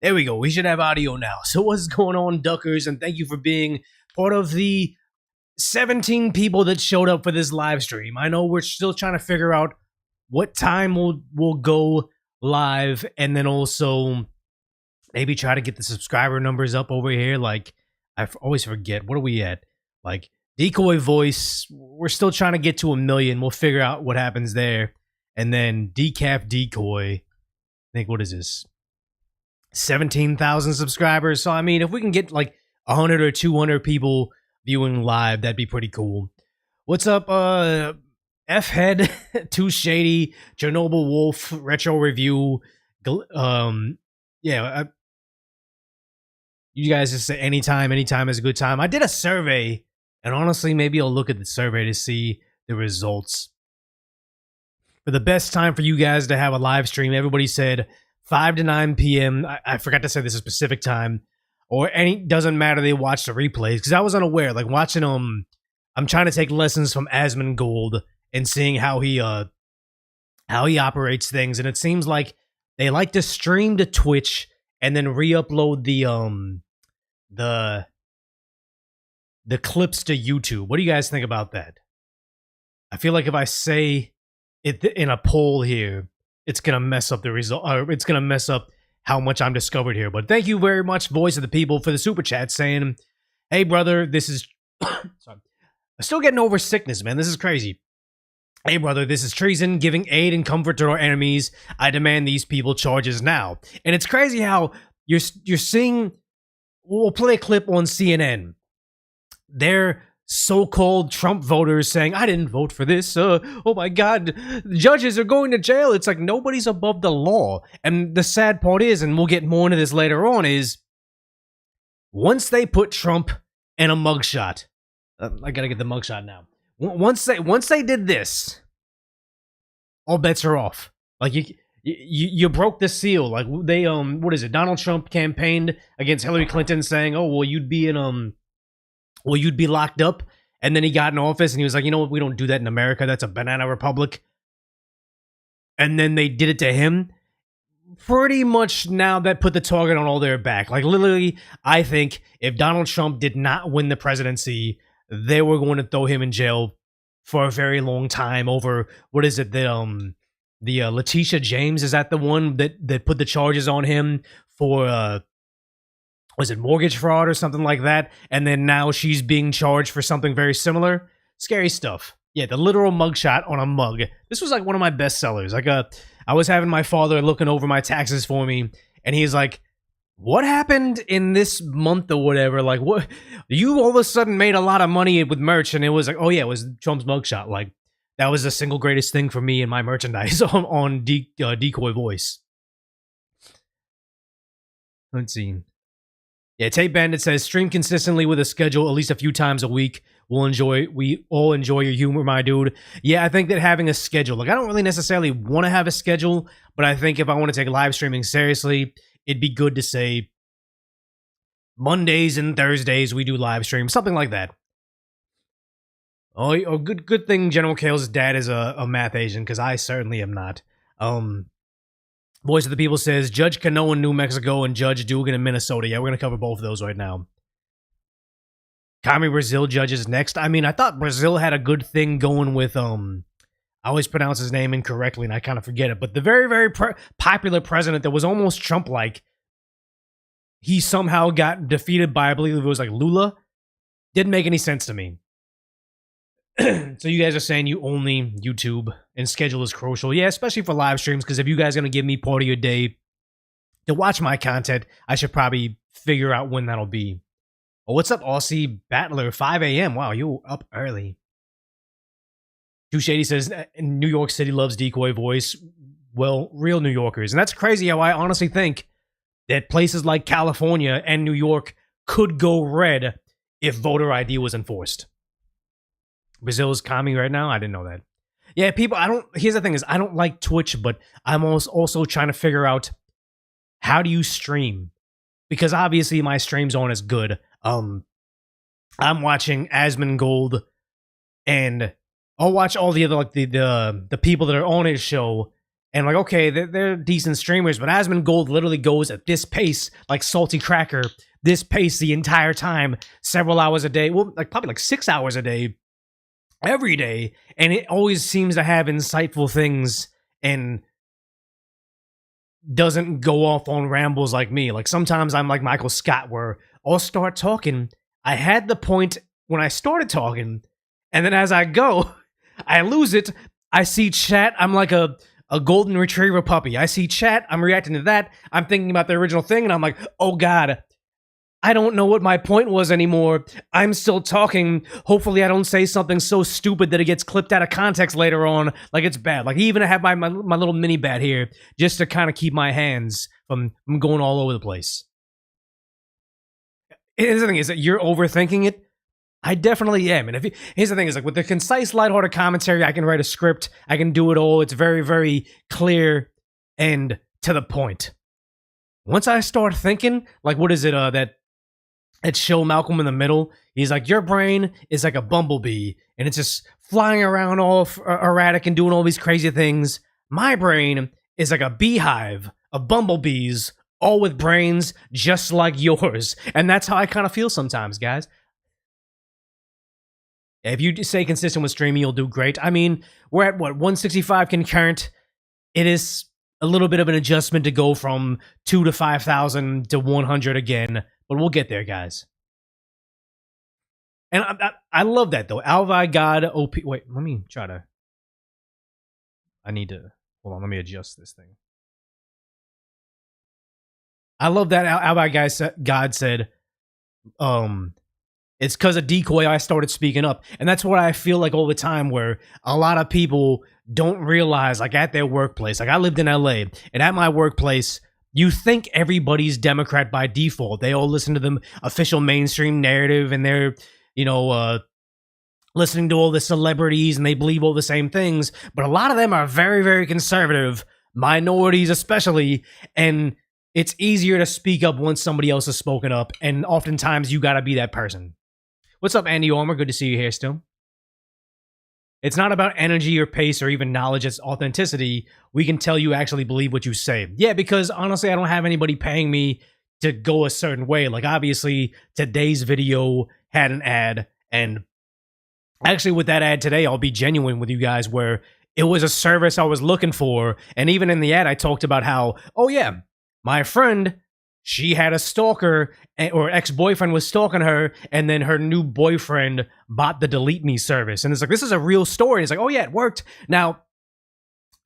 There we go. We should have audio now. So what's going on, Duckers? And thank you for being part of the 17 people that showed up for this live stream. I know we're still trying to figure out what time we'll go live, and then also maybe try to get the subscriber numbers up over here. Like, I always forget. What are we at? Like, Decoy Voice, we're still trying to get to 1 million. We'll figure out what happens there. And then Decaf Decoy, I think, what is this? 17,000 subscribers. So, I mean, if we can get like 100 or 200 people viewing live, that'd be pretty cool. What's up, F-Head, Too Shady, Chernobyl Wolf, Retro Review, yeah, you guys just say anytime is a good time. I did a survey, and honestly, maybe I'll look at the survey to see the results. For the best time for you guys to have a live stream, everybody said 5 to 9 p.m. I forgot to say this a specific time, or any, doesn't matter, they watch the replays, because I was unaware, like watching, I'm trying to take lessons from Asmongold and seeing how he operates things, and it seems like they like to stream to Twitch and then re-upload the clips to YouTube. What do you guys think about that? I feel like if I say it in a poll here, it's gonna mess up the result. It's gonna mess up how much I'm discovered here. But thank you very much, Voice of the People, for the super chat saying, "Hey brother, this is." Sorry, I'm still getting over sickness, man. This is crazy. Hey brother, this is treason, giving aid and comfort to our enemies. I demand these people charges now. And it's crazy how you're seeing. We'll play a clip on CNN. They're so-called Trump voters saying, I didn't vote for this. Oh my God, judges are going to jail. It's like nobody's above the law. And the sad part is, and we'll get more into this later on, is once they put Trump in a mugshot, I gotta get the mugshot now. Once they did this, all bets are off. Like you broke the seal. Like they what is it? Donald Trump campaigned against Hillary Clinton, saying, "Oh well, you'd be locked up." And then he got in office and he was like, "You know what? We don't do that in America. That's a banana republic." And then they did it to him. Pretty much now that put the target on all their back. Like literally, I think if Donald Trump did not win the presidency, they were going to throw him in jail for a very long time over, what is it, the Letitia James, is that the one that put the charges on him for was it mortgage fraud or something like that? And then now she's being charged for something very similar. Scary stuff. Yeah, the literal mugshot on a mug. This was like one of my best sellers. Like I was having my father looking over my taxes for me, and he's like, "What happened in this month or whatever? Like, what? You all of a sudden made a lot of money with merch," and it was like, "Oh yeah, it was Trump's mugshot." Like, that was the single greatest thing for me in my merchandise on Decoy Voice. Let's see. Yeah, Tape Bandit says, stream consistently with a schedule at least a few times a week. We all enjoy your humor, my dude. Yeah, I think that having a schedule, like I don't really necessarily want to have a schedule, but I think if I want to take live streaming seriously, it'd be good to say Mondays and Thursdays we do live streams, something like that. Oh, good thing General Kale's dad is a math Asian, because I certainly am not. Voice of the People says, Judge Cano in New Mexico and Judge Dugan in Minnesota. Yeah, we're going to cover both of those right now. Kami Brazil judges next. I mean, I thought Brazil had a good thing going with, I always pronounce his name incorrectly and I kind of forget it, but the very, very popular president that was almost Trump-like, he somehow got defeated by, I believe it was like Lula. Didn't make any sense to me. So you guys are saying you only YouTube and schedule is crucial. Yeah, especially for live streams, because if you guys are going to give me part of your day to watch my content, I should probably figure out when that'll be. Oh, what's up, Aussie Battler? 5 a.m. Wow, you up early. Too Shady says, New York City loves Decoy Voice. Well, real New Yorkers. And that's crazy how I honestly think that places like California and New York could go red if voter ID was enforced. Brazil's Kami right now? I didn't know that. Yeah, people, here's the thing is, I don't like Twitch, but I'm also trying to figure out how do you stream? Because obviously my streams aren't as good. I'm watching Asmongold, and I'll watch all the other, like, the people that are on his show, And like, okay, they're decent streamers, but Asmongold literally goes at this pace, like salty cracker, this pace the entire time, several hours a day, well, like probably like 6 hours a day, every day, and it always seems to have insightful things and doesn't go off on rambles like me. Like sometimes I'm like Michael Scott, where I'll start talking. I had the point when I started talking, and then as I go, I lose it. I see chat. I'm like a golden retriever puppy. I see chat. I'm reacting to that. I'm thinking about the original thing, and I'm like, oh God, I don't know what my point was anymore. I'm still talking. Hopefully I don't say something so stupid that it gets clipped out of context later on. Like it's bad. Like even I have my little mini bat here just to kind of keep my hands from going all over the place. Here's the thing is that you're overthinking it. I definitely am. And here's the thing is like with the concise, lighthearted commentary, I can write a script. I can do it all. It's very, very clear and to the point. Once I start thinking, like what is it that show Malcolm in the Middle? He's like, your brain is like a bumblebee and it's just flying around all erratic and doing all these crazy things. My brain is like a beehive of bumblebees, all with brains just like yours. And that's how I kind of feel sometimes, guys. If you stay consistent with streaming, you'll do great. I mean, we're at what, 165 concurrent. It is a little bit of an adjustment to go from 2 to 5,000 to 100 again, but we'll get there, guys. And I love that, though. Alvi God OP. Wait, let me try to. I need to. Hold on, let me adjust this thing. I love that Alvi God said, it's because of Decoy I started speaking up. And that's what I feel like all the time, where a lot of people don't realize, like at their workplace. Like I lived in LA, and at my workplace, you think everybody's Democrat by default. They all listen to the official mainstream narrative, and they're, listening to all the celebrities, and they believe all the same things. But a lot of them are very, very conservative, minorities especially, and it's easier to speak up once somebody else has spoken up, and oftentimes you gotta be that person. What's up, Andy Armour? Good to see you here still. It's not about energy or pace or even knowledge, it's authenticity. We can tell you actually believe what you say. Yeah, because honestly, I don't have anybody paying me to go a certain way. Like, obviously, today's video had an ad, and actually with that ad today, I'll be genuine with you guys, where it was a service I was looking for, and even in the ad, I talked about how, oh yeah, my friend, she had a stalker, or ex-boyfriend was stalking her, and then her new boyfriend bought the Delete Me service. And it's like, this is a real story. It's like, oh yeah, it worked. Now,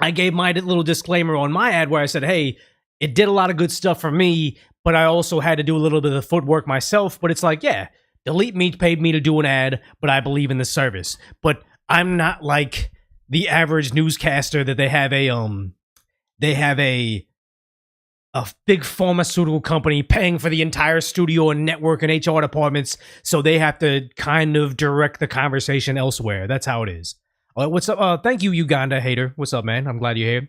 I gave my little disclaimer on my ad where I said, hey, it did a lot of good stuff for me, but I also had to do a little bit of the footwork myself. But it's like, yeah, Delete Me paid me to do an ad, but I believe in the service. But I'm not like the average newscaster that they have a big pharmaceutical company paying for the entire studio and network and HR departments, so they have to kind of direct the conversation elsewhere. That's how it is. What's up? Thank you, Uganda hater. What's up, man? I'm glad you're here.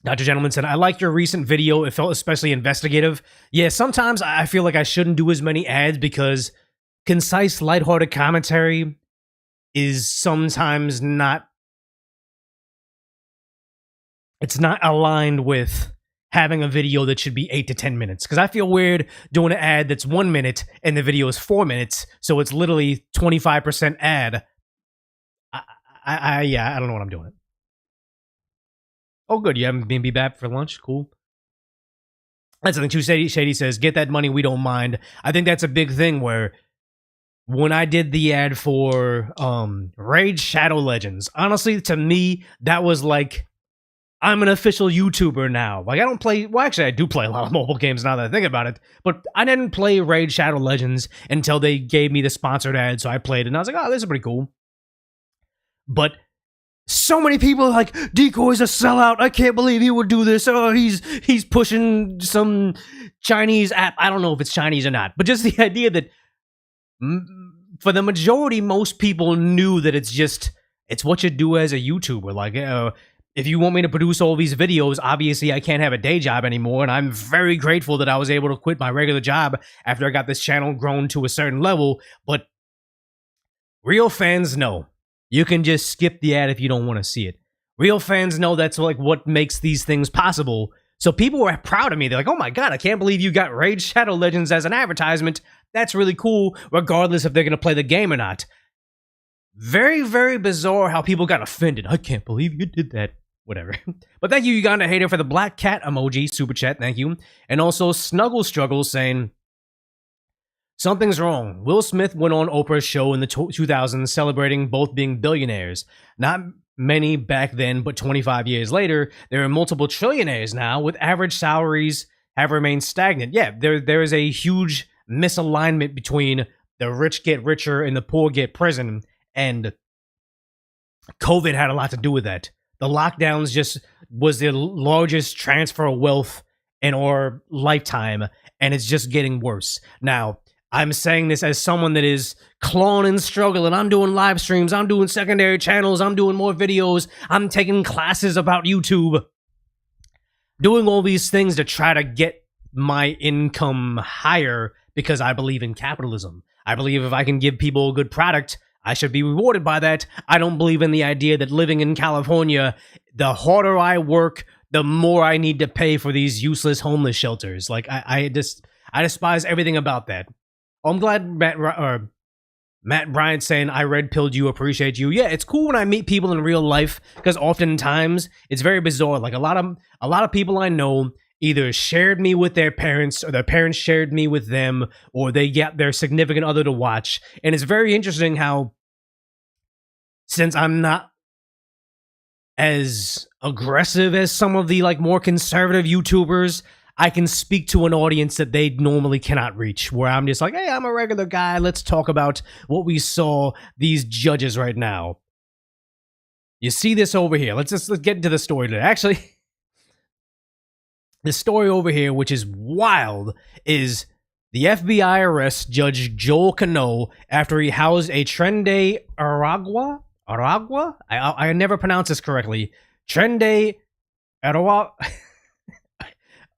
Dr. Gentleman said, I like your recent video. It felt especially investigative. Yeah, sometimes I feel like I shouldn't do as many ads because concise, lighthearted commentary is sometimes not, it's not aligned with having a video that should be 8 to 10 minutes. Because I feel weird doing an ad that's 1 minute and the video is 4 minutes, so it's literally 25% ad. Yeah, I don't know what I'm doing. Oh, good. You haven't been back for lunch? Cool. That's the thing too. Shady says, get that money, we don't mind. I think that's a big thing, where when I did the ad for Raid Shadow Legends, honestly, to me, that was like, I'm an official YouTuber now. Like, I don't play, well, actually, I do play a lot of mobile games now that I think about it, but I didn't play Raid Shadow Legends until they gave me the sponsored ad, so I played it, and I was like, oh, this is pretty cool. But so many people are like, Decoy's a sellout. I can't believe he would do this. Oh, he's pushing some Chinese app. I don't know if it's Chinese or not, but just the idea that for the majority, most people knew that it's what you do as a YouTuber. Like, if you want me to produce all these videos, obviously I can't have a day job anymore, and I'm very grateful that I was able to quit my regular job after I got this channel grown to a certain level, but real fans know. You can just skip the ad if you don't want to see it. Real fans know that's like what makes these things possible. So people were proud of me. They're like, oh my god, I can't believe you got Raid Shadow Legends as an advertisement. That's really cool, regardless if they're going to play the game or not. Very, very bizarre how people got offended. I can't believe you did that. Whatever. But thank you, Uganda Hater, for the black cat emoji, super chat, thank you. And also Snuggle Struggle saying, something's wrong. Will Smith went on Oprah's show in the 2000s celebrating both being billionaires. Not many back then, but 25 years later, there are multiple trillionaires now with average salaries have remained stagnant. Yeah, there is a huge misalignment between the rich get richer and the poor get prison, and COVID had a lot to do with that. The lockdowns just was the largest transfer of wealth in our lifetime, and it's just getting worse. Now, I'm saying this as someone that is clawing and struggling. I'm doing live streams. I'm doing secondary channels. I'm doing more videos. I'm taking classes about YouTube. Doing all these things to try to get my income higher because I believe in capitalism. I believe if I can give people a good product, I should be rewarded by that. I don't believe in the idea that living in California, the harder I work, the more I need to pay for these useless homeless shelters. Like, I despise everything about that. I'm glad Matt Bryant saying, I red pilled you, appreciate you. Yeah, it's cool when I meet people in real life, because oftentimes it's very bizarre. Like a lot of people I know either shared me with their parents, or their parents shared me with them, or they get their significant other to watch. And it's very interesting how, since I'm not as aggressive as some of the like more conservative YouTubers, I can speak to an audience that they normally cannot reach, where I'm just like, hey, I'm a regular guy. Let's talk about what we saw these judges right now. You see this over here. Let's get into the story today. Actually, the story over here, which is wild, is the FBI arrests Judge Joel Cano after he housed a Trende Aragua? I never pronounce this correctly. Trende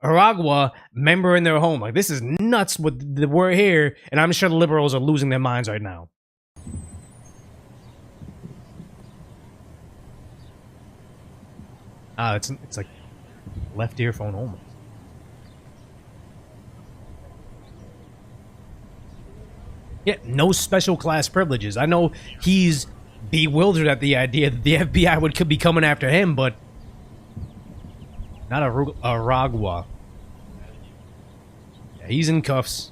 Aragua member in their home. Like, this is nuts with the word here, and I'm sure the liberals are losing their minds right now. It's like left earphone almost. Yeah, no special class privileges. I know he's bewildered at the idea that the FBI could be coming after him, but not Aragua. Yeah, he's in cuffs.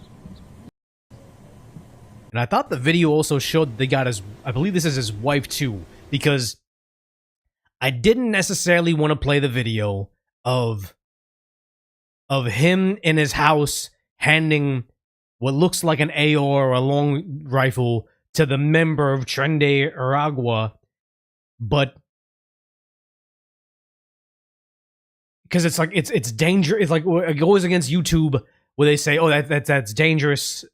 And I thought the video also showed that they got his, I believe this is his wife too, because I didn't necessarily want to play the video of him in his house handing what looks like an AR or a long rifle to the member of Trende Aragua, but because it's like it's dangerous. It's like it goes against YouTube where they say, "Oh, that's dangerous,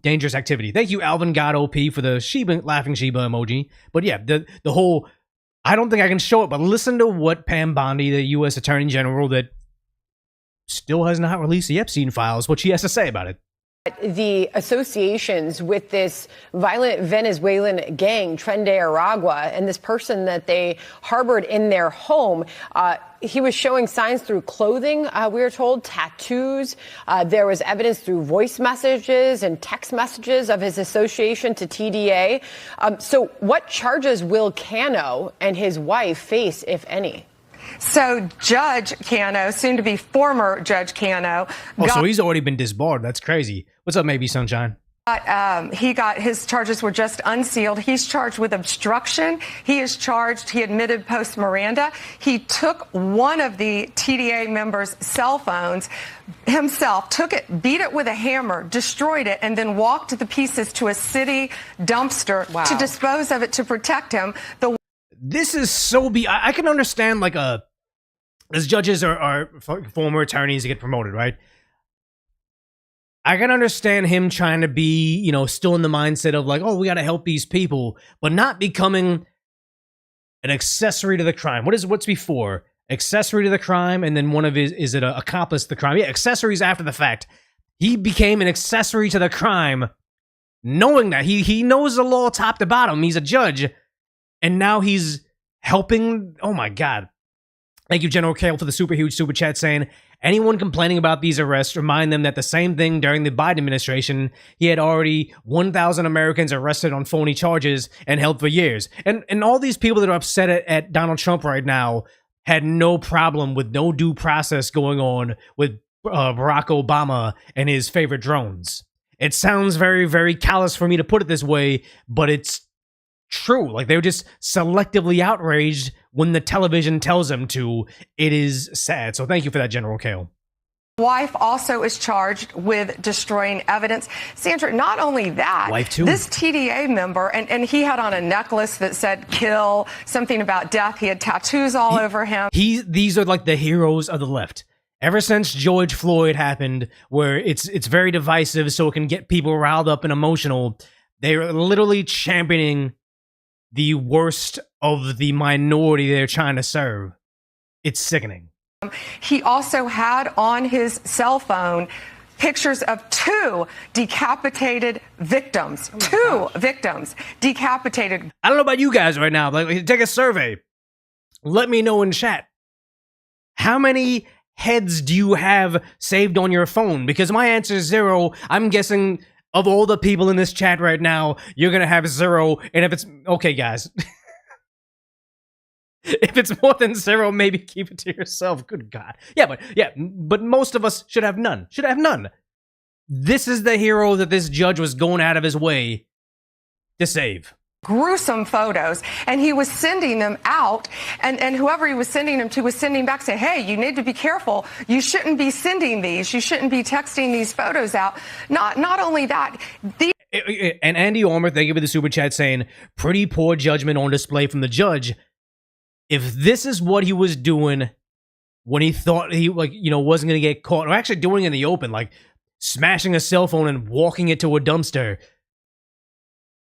dangerous activity." Thank you, Alvin God OP, for the Shiba laughing Shiba emoji. But yeah, the whole, I don't think I can show it, but listen to what Pam Bondi, the U.S. Attorney General that still has not released the Epstein files, what she has to say about it. The associations with this violent Venezuelan gang, Trende Aragua, and this person that they harbored in their home, he was showing signs through clothing, we were told, tattoos. There was evidence through voice messages and text messages of his association to TDA. So what charges will Cano and his wife face, if any? So Judge Cano, soon to be former Judge Cano. So he's already been disbarred. That's crazy. What's up, Maybe Sunshine? He got his charges were just unsealed. He's charged with obstruction. He is charged. He admitted post Miranda. He took one of the TDA members' cell phones himself, took it, beat it with a hammer, destroyed it, and then walked the pieces to a city dumpster to dispose of it to protect him. This is so I can understand, like, as judges are former attorneys to get promoted, right? I can understand him trying to be, you know, still in the mindset of like, oh, we got to help these people, but not becoming an accessory to the crime. What's before? Accessory to the crime, and then one of his, is it an accomplice to the crime? Yeah, accessories after the fact. He became an accessory to the crime, knowing that he knows the law top to bottom. He's a judge. And now he's helping. Oh my God. Thank you, General Kale, for the super huge super chat saying, anyone complaining about these arrests, remind them that the same thing during the Biden administration, he had already 1,000 Americans arrested on phony charges and held for years. And all these people that are upset at Donald Trump right now had no problem with no due process going on with Barack Obama and his favorite drones. It sounds very, very callous for me to put it this way, but it's true. Like, they were just selectively outraged when the television tells them to. It is sad. So thank you for that, General Kale. Wife also is charged with destroying evidence. Sandra, not only that, wife too. This TDA member, and he had on a necklace that said kill, something about death. He had tattoos all over him. These are like the heroes of the left. Ever since George Floyd happened, where it's very divisive, so it can get people riled up and emotional, they're literally championing the worst of the minority they're trying to serve. It's sickening. He also had on his cell phone pictures of 2 decapitated victims. Two victims decapitated. I don't know about you guys right now. Like, take a survey. Let me know in chat. How many heads do you have saved on your phone? Because my answer is 0. I'm guessing of all the people in this chat right now, you're going to have 0. And if it's... Okay, guys. If it's more than 0, maybe keep it to yourself. Good God. But most of us should have none. Should have none. This is the hero that this judge was going out of his way to save. Gruesome photos, and he was sending them out, and whoever he was sending them to was sending back, say, hey, you need to be careful. You shouldn't be sending these. You shouldn't be texting these photos out. Not only that, and Andy Ormer, thank you for the super chat, saying, pretty poor judgment on display from the judge. If this is what he was doing when he thought he, wasn't going to get caught, or actually doing it in the open, like smashing a cell phone and walking it to a dumpster,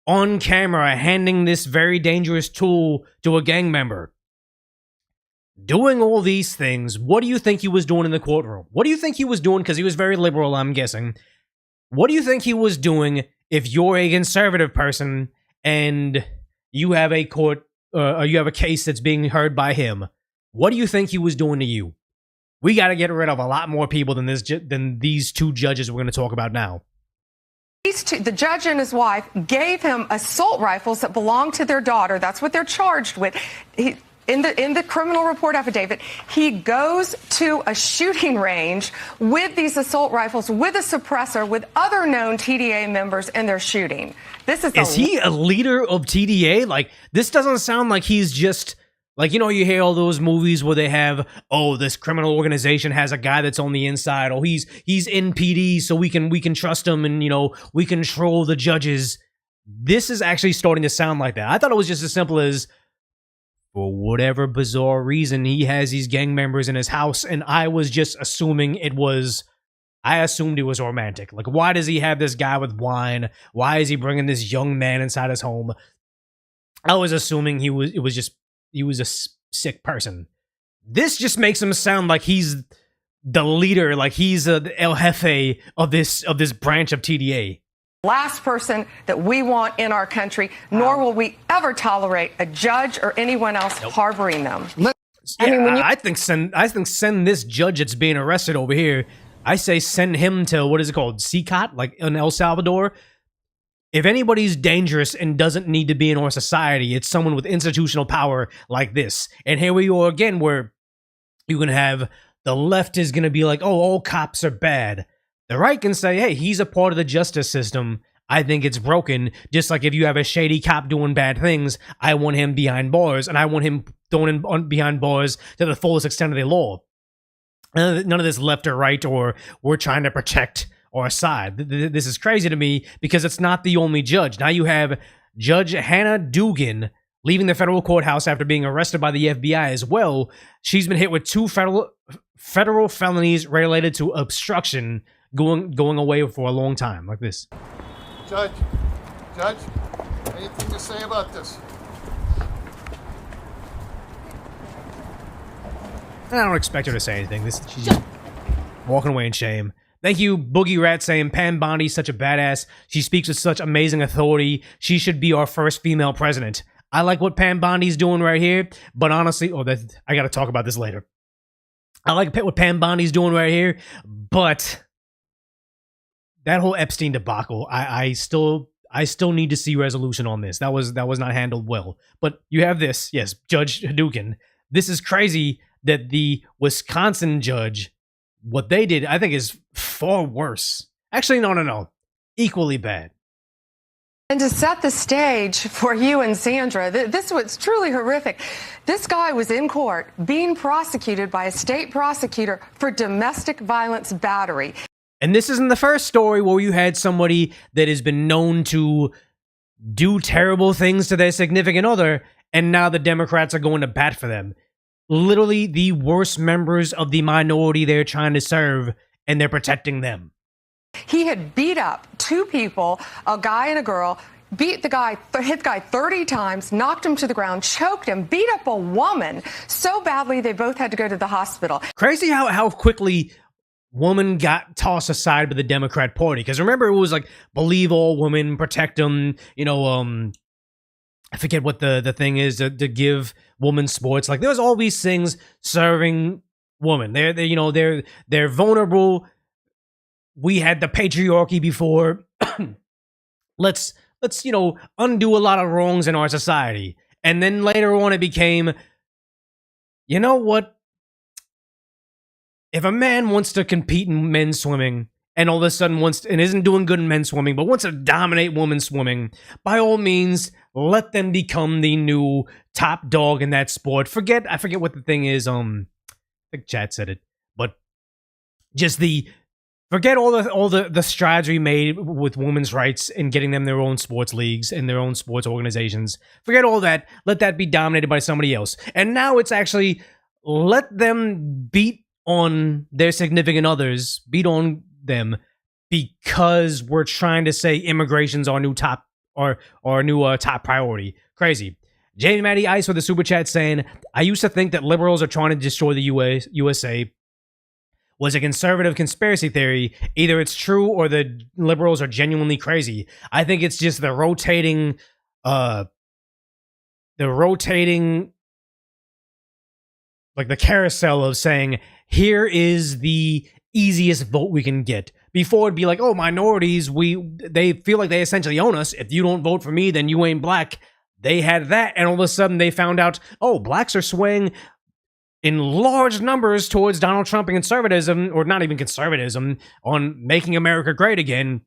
on camera, handing this very dangerous tool to a gang member, doing all these things, what do you think he was doing in the courtroom? What do you think he was doing? Because he was very liberal, I'm guessing. What do you think he was doing if you're a conservative person and you have a you have a case that's being heard by him? What do you think he was doing to you? We got to get rid of a lot more people than these 2 judges we're going to talk about now. The judge and his wife gave him assault rifles that belonged to their daughter. That's what they're charged with. In the criminal report affidavit, he goes to a shooting range with these assault rifles, with a suppressor, with other known TDA members, and they're shooting. Is he a leader of TDA? Like, this doesn't sound like he's just... Like, you hear all those movies where they have, this criminal organization has a guy that's on the inside, or he's in PD, so we can trust him, and, we control the judges. This is actually starting to sound like that. I thought it was just as simple as, for whatever bizarre reason, he has these gang members in his house, and I was just assuming I assumed it was romantic. Like, why does he have this guy with wine? Why is he bringing this young man inside his home? I was assuming he was a sick person. This just makes him sound like he's the leader, like he's the El Jefe of this branch of TDA. Last person that we want in our country, nor will we ever tolerate a judge or anyone else harboring them. I think send this judge that's being arrested over here. I say send him to, what is it called, CCOT, like in El Salvador. If anybody's dangerous and doesn't need to be in our society, it's someone with institutional power like this. And here we are again, where you can have the left is going to be like, all cops are bad. The right can say, hey, he's a part of the justice system. I think it's broken. Just like if you have a shady cop doing bad things, I want him behind bars, and I want him thrown behind bars to the fullest extent of the law. None of this left or right, or we're trying to protect our side. This is crazy to me because it's not the only judge. Now you have Judge Hannah Dugan leaving the federal courthouse after being arrested by the FBI as well. She's been hit with 2 federal felonies related to obstruction, going away for a long time, like this. Judge, anything to say about this? I don't expect her to say anything. She's just walking away in shame. Thank you, Boogie Rat, saying Pam Bondi's such a badass. She speaks with such amazing authority. She should be our first female president. I like what Pam Bondi's doing right here, but honestly, I got to talk about this later. I like what Pam Bondi's doing right here, but that whole Epstein debacle, I still need to see resolution on this. That was not handled well. But you have this, yes, Judge Hadouken. This is crazy that the Wisconsin judge, what they did, I think is far worse. Actually, no. Equally bad. And to set the stage for you and Sandra, this was truly horrific. This guy was in court being prosecuted by a state prosecutor for domestic violence battery. And this isn't the first story where you had somebody that has been known to do terrible things to their significant other, and now the Democrats are going to bat for them. Literally the worst members of the minority they're trying to serve, and they're protecting them. He had beat up two people, a guy and a girl, hit the guy 30 times, knocked him to the ground, choked him, beat up a woman so badly they both had to go to the hospital. Crazy how quickly woman got tossed aside by the Democrat Party. Because remember, it was like, believe all women, protect them, I forget what the thing is, to give women sports. Like, there's all these things serving women. They're vulnerable. We had the patriarchy before. Let's undo a lot of wrongs in our society. And then later on it became, you know what? If a man wants to compete in men's swimming and all of a sudden isn't doing good in men's swimming, but wants to dominate women's swimming, by all means, let them become the new top dog in that sport. I forget what the thing is. I think chat said it, but just forget all the strides we made with women's rights and getting them their own sports leagues and their own sports organizations. Forget all that. Let that be dominated by somebody else. And now it's actually let them beat on their significant others, beat on them, because we're trying to say immigration's our new top top priority. Crazy. Jamie Matty Ice with the super chat saying, I used to think that liberals are trying to destroy the USA was a conservative conspiracy theory. Either it's true or the liberals are genuinely crazy. I think it's just the rotating like the carousel of saying, here is the easiest vote we can get. Before it'd be like, oh, minorities, they feel like they essentially own us. If you don't vote for me, then you ain't black. They had that, and all of a sudden they found out, oh, blacks are swaying in large numbers towards Donald Trump and conservatism, or not even conservatism, on making America great again.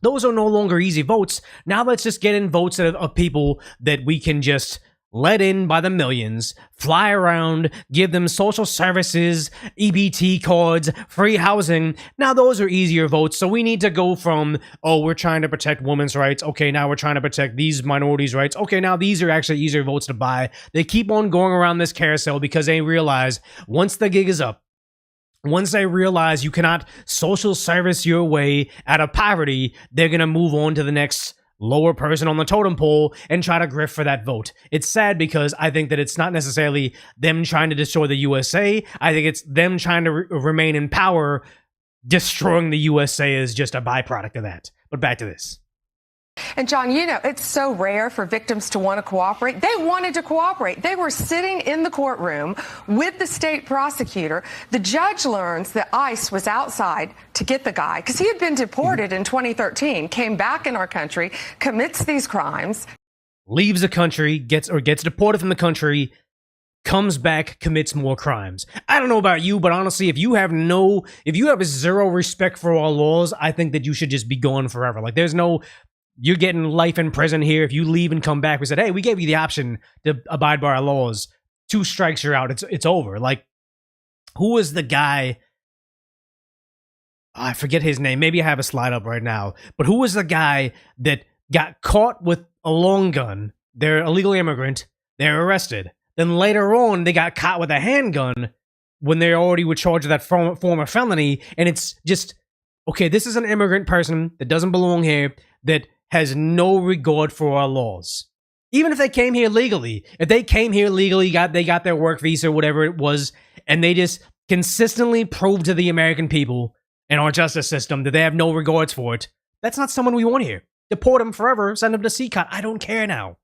Those are no longer easy votes. Now let's just get in votes of people that we can just let in by the millions, fly around, give them social services, EBT cards, free housing. Now those are easier votes. So we need to go from, oh, we're trying to protect women's rights. Okay, now we're trying to protect these minorities' rights. Okay, now these are actually easier votes to buy. They keep on going around this carousel because they realize once the gig is up, once they realize you cannot social service your way out of poverty, they're going to move on to the next lower person on the totem pole and try to grift for that vote. It's sad because I think that it's not necessarily them trying to destroy the USA. I think it's them trying to remain in power. Destroying the USA is just a byproduct of that. But back to this. And John, it's so rare for victims to want to cooperate. They wanted to cooperate. They were sitting in the courtroom with the state prosecutor. The judge learns that ICE was outside to get the guy because he had been deported in 2013, came back in our country, commits these crimes. Leaves the country, gets deported from the country, comes back, commits more crimes. I don't know about you, but honestly, if you have zero respect for our laws, I think that you should just be gone forever. Like, you're getting life in prison here. If you leave and come back, we said, hey, we gave you the option to abide by our laws. 2 strikes, you're out. It's over. Like, who was the guy? I forget his name. Maybe I have a slide up right now. But who was the guy that got caught with a long gun? They're a illegal immigrant. They're arrested. Then later on, they got caught with a handgun when they already were charged with that form of felony. And it's just, okay, this is an immigrant person that doesn't belong here, that has no regard for our laws. Even if they came here legally, they got their work visa, whatever it was, and they just consistently proved to the American people and our justice system that they have no regards for it, that's not someone we want here. Deport them forever, send them to CCOT. I don't care now.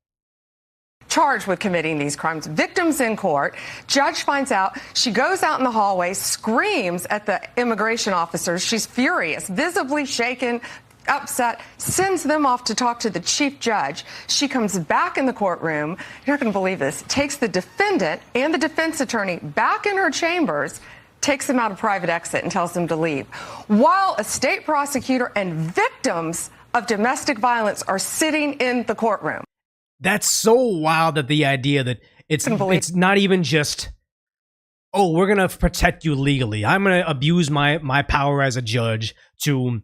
charged with committing these crimes. Victims in court. Judge finds out. She goes out in the hallway, screams at the immigration officers. She's furious, visibly shaken, upset, sends them off to talk to the chief judge. She comes back in the courtroom. You're not going to believe this. Takes the defendant and the defense attorney back in her chambers, takes them out a private exit and tells them to leave. While a state prosecutor and victims of domestic violence are sitting in the courtroom. That's so wild, that the idea that it's not even just, oh, we're going to protect you legally. I'm going to abuse my power as a judge to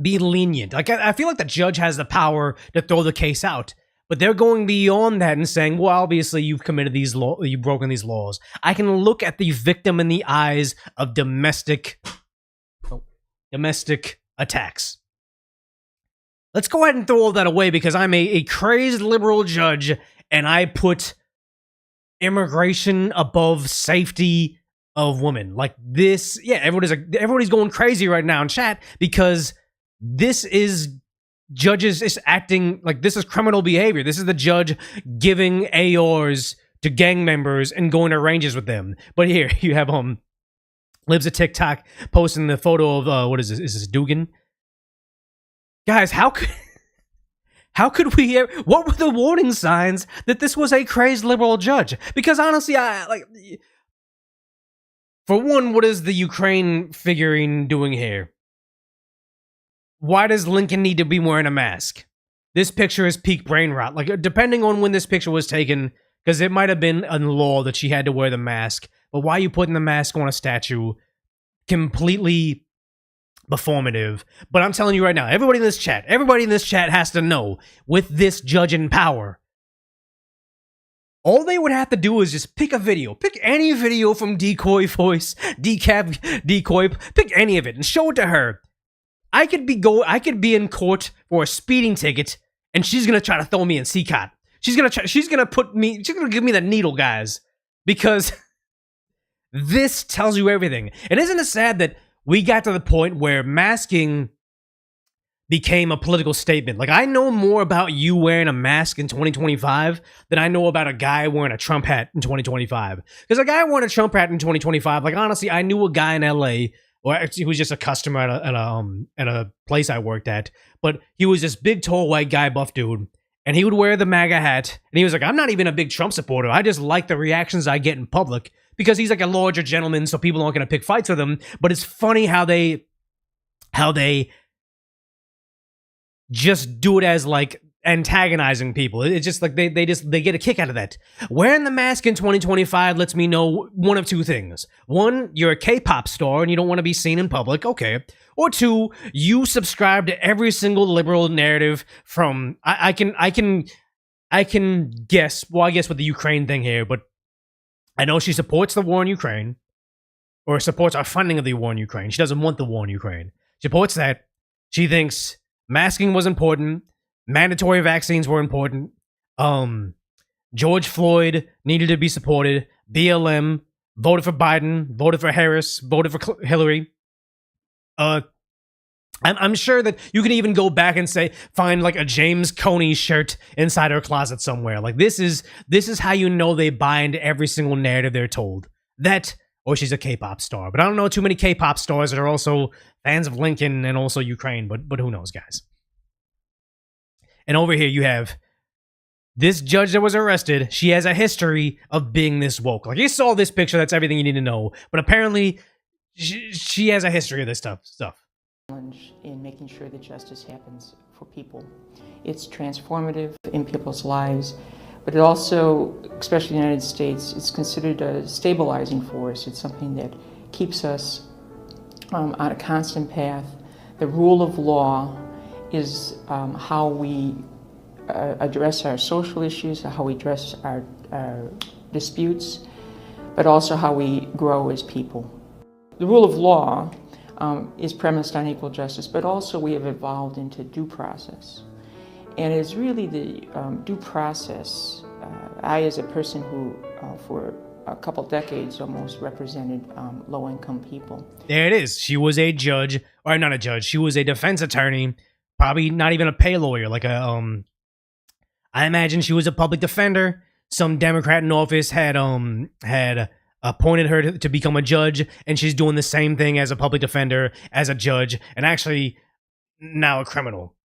be lenient. Like, I feel like the judge has the power to throw the case out, but they're going beyond that and saying, well, obviously you've committed these you've broken these laws. I can look at the victim in the eyes of domestic attacks. Let's go ahead and throw all that away, because I'm a crazed liberal judge and I put immigration above safety of women. Like this, yeah, everybody's going crazy right now in chat, because this is judges is acting like this is criminal behavior. This is the judge giving ARs to gang members and going to ranges with them. But here you have Libs a TikTok posting the photo of what is this? Is this Dugan? Guys, how could we hear, what were the warning signs that this was a crazed liberal judge? Because honestly, for one, what is the Ukraine figurine doing here? Why does Lincoln need to be wearing a mask? This picture is peak brain rot. Like, depending on when this picture was taken, because it might have been in law that she had to wear the mask, but why are you putting the mask on a statue? Completely performative. But I'm telling you right now, everybody in this chat has to know, with this judge in power, all they would have to do is just pick a video. Pick any video from Decoy Voice, Decoy, pick any of it and show it to her. I could be in court for a speeding ticket, and she's gonna try to throw me in CCOT. She's gonna give me the needle, guys, because this tells you everything. And isn't it sad that we got to the point where masking became a political statement? Like, I know more about you wearing a mask in 2025 than I know about a guy wearing a Trump hat in 2025. Because a guy wearing a Trump hat in 2025, like, honestly, I knew a guy in LA, or actually he was just a customer at a place I worked at, but he was this big, tall, white guy, buff dude, and he would wear the MAGA hat, and he was like, I'm not even a big Trump supporter, I just like the reactions I get in public, because he's like a larger gentleman, so people aren't going to pick fights with him. But it's funny how they just do it as like antagonizing people. It's just like they get a kick out of that. Wearing the mask in 2025 lets me know one of two things. One, you're a K-pop star and you don't want to be seen in public. Okay. Or two, you subscribe to every single liberal narrative from I can guess, well, I guess with the Ukraine thing here, but I know she supports the war in Ukraine, or supports our funding of the war in Ukraine. She doesn't want the war in Ukraine. She supports that. She thinks masking was important. Mandatory vaccines were important. George Floyd needed to be supported. BLM voted for Biden, voted for Harris, voted for Hillary. I'm sure that you can even go back and find like a James Coney shirt inside her closet somewhere. Like, this is how you know they buy into every single narrative they're told. That, or she's a K-pop star. But I don't know too many K-pop stars that are also fans of Lincoln and also Ukraine. But who knows, guys? And over here you have this judge that was arrested. She has a history of being this woke. Like, you saw this picture, that's everything you need to know. But apparently, she has a history of this stuff. In making sure that justice happens for people. It's transformative in people's lives, but it also, especially in the United States, it's considered a stabilizing force. It's something that keeps us on a constant path. The rule of law is how we address our social issues, how we address our disputes, but also how we grow as people. The rule of law is premised on equal justice, but also we have evolved into due process. And it's really the due process. I, as a person who for a couple decades almost represented low-income people. There it is. She was a judge, or not a judge, she was a defense attorney, probably not even a pay lawyer, like a I imagine she was a public defender. Some Democrat in office had appointed her to become a judge, and she's doing the same thing as a public defender, as a judge, and actually now a criminal.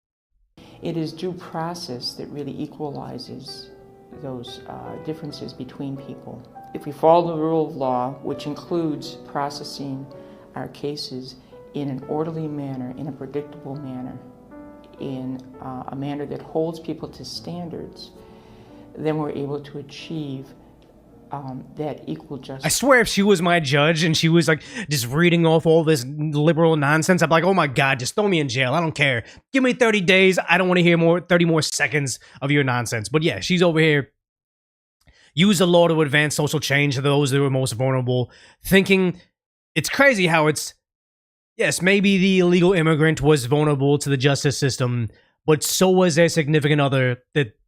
It is due process that really equalizes those differences between people. If we follow the rule of law, which includes processing our cases in an orderly manner, in a predictable manner, in a manner that holds people to standards, then we're able to achieve that equal justice. I swear if she was my judge and she was like just reading off all this liberal nonsense, I'd be like, oh my God, just throw me in jail. I don't care. Give me 30 days. I don't want to hear 30 more seconds of your nonsense. But yeah, she's over here. Use the law to advance social change to those that were most vulnerable. Thinking it's crazy how it's, yes, maybe the illegal immigrant was vulnerable to the justice system, but so was their significant other that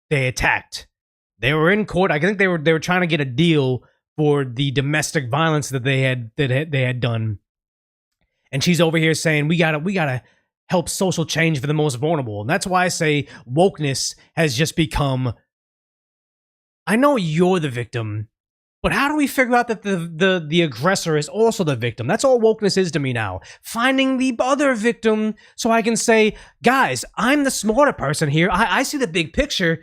they attacked. They were in court. I think they were trying to get a deal for the domestic violence that they had done. And she's over here saying we gotta help social change for the most vulnerable. And that's why I say wokeness has just become, I know you're the victim, but how do we figure out that the aggressor is also the victim? That's all wokeness is to me now. Finding the other victim so I can say, guys, I'm the smarter person here. I see the big picture.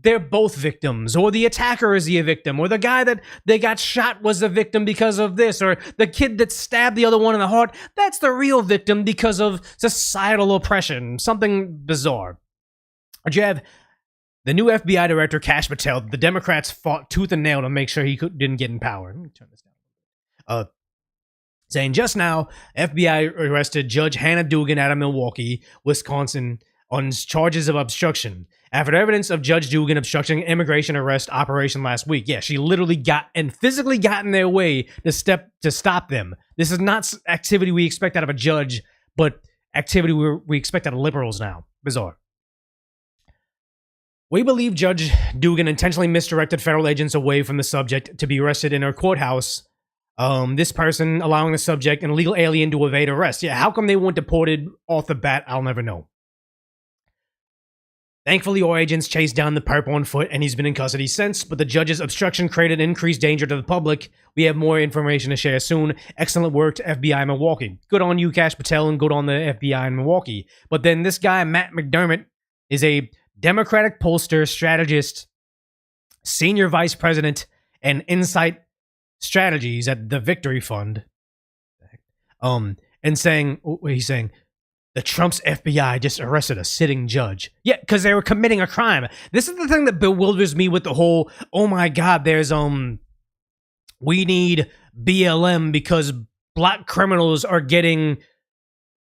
They're both victims, or the attacker is the victim, or the guy that they got shot was the victim because of this, or the kid that stabbed the other one in the heart, that's the real victim because of societal oppression, something bizarre. Or you have the new FBI director, Kash Patel. The Democrats fought tooth and nail to make sure he didn't get in power. Let me turn this down. Saying just now, FBI arrested Judge Hannah Dugan out of Milwaukee, Wisconsin, on charges of obstruction after evidence of Judge Dugan obstructing immigration arrest operation last week. Yeah, she literally physically got in their way to stop them. This is not activity we expect out of a judge, but activity we expect out of liberals now. Bizarre. We believe Judge Dugan intentionally misdirected federal agents away from the subject to be arrested in her courthouse. This person allowing the subject, an illegal alien, to evade arrest. Yeah, how come they weren't deported off the bat? I'll never know. Thankfully, our agents chased down the perp on foot, and he's been in custody since, but the judge's obstruction created increased danger to the public. We have more information to share soon. Excellent work to FBI Milwaukee. Good on you, Kash Patel, and good on the FBI in Milwaukee. But then this guy, Matt McDermott, is a Democratic pollster, strategist, senior vice president, and insight strategies at the Victory Fund. And saying, he's saying, the Trump's FBI just arrested a sitting judge. Yeah, because they were committing a crime. This is the thing that bewilders me with the whole, oh my God, there's, we need BLM because black criminals are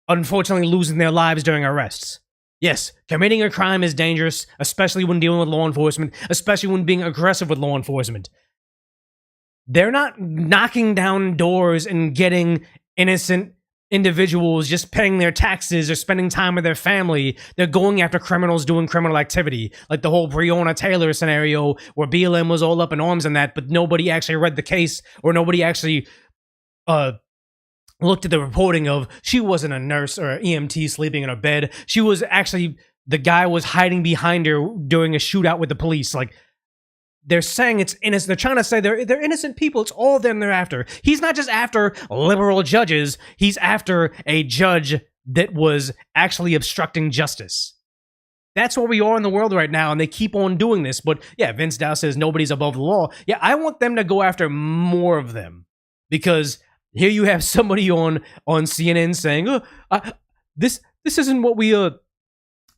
unfortunately losing their lives during arrests. Yes, committing a crime is dangerous, especially when dealing with law enforcement, especially when being aggressive with law enforcement. They're not knocking down doors and getting innocent individuals just paying their taxes or spending time with their family. They're going after criminals doing criminal activity, like the whole Breonna Taylor scenario where BLM was all up in arms on that, but nobody actually read the case, or nobody actually looked at the reporting of she wasn't a nurse or an EMT sleeping in her bed. She was actually, the guy was hiding behind her during a shootout with the police. Like, they're saying it's innocent. They're trying to say they're innocent people. It's all them they're after. He's not just after liberal judges. He's after a judge that was actually obstructing justice. That's where we are in the world right now, and they keep on doing this. But yeah, Vince Dow says nobody's above the law. Yeah, I want them to go after more of them, because here you have somebody on CNN saying, this isn't what we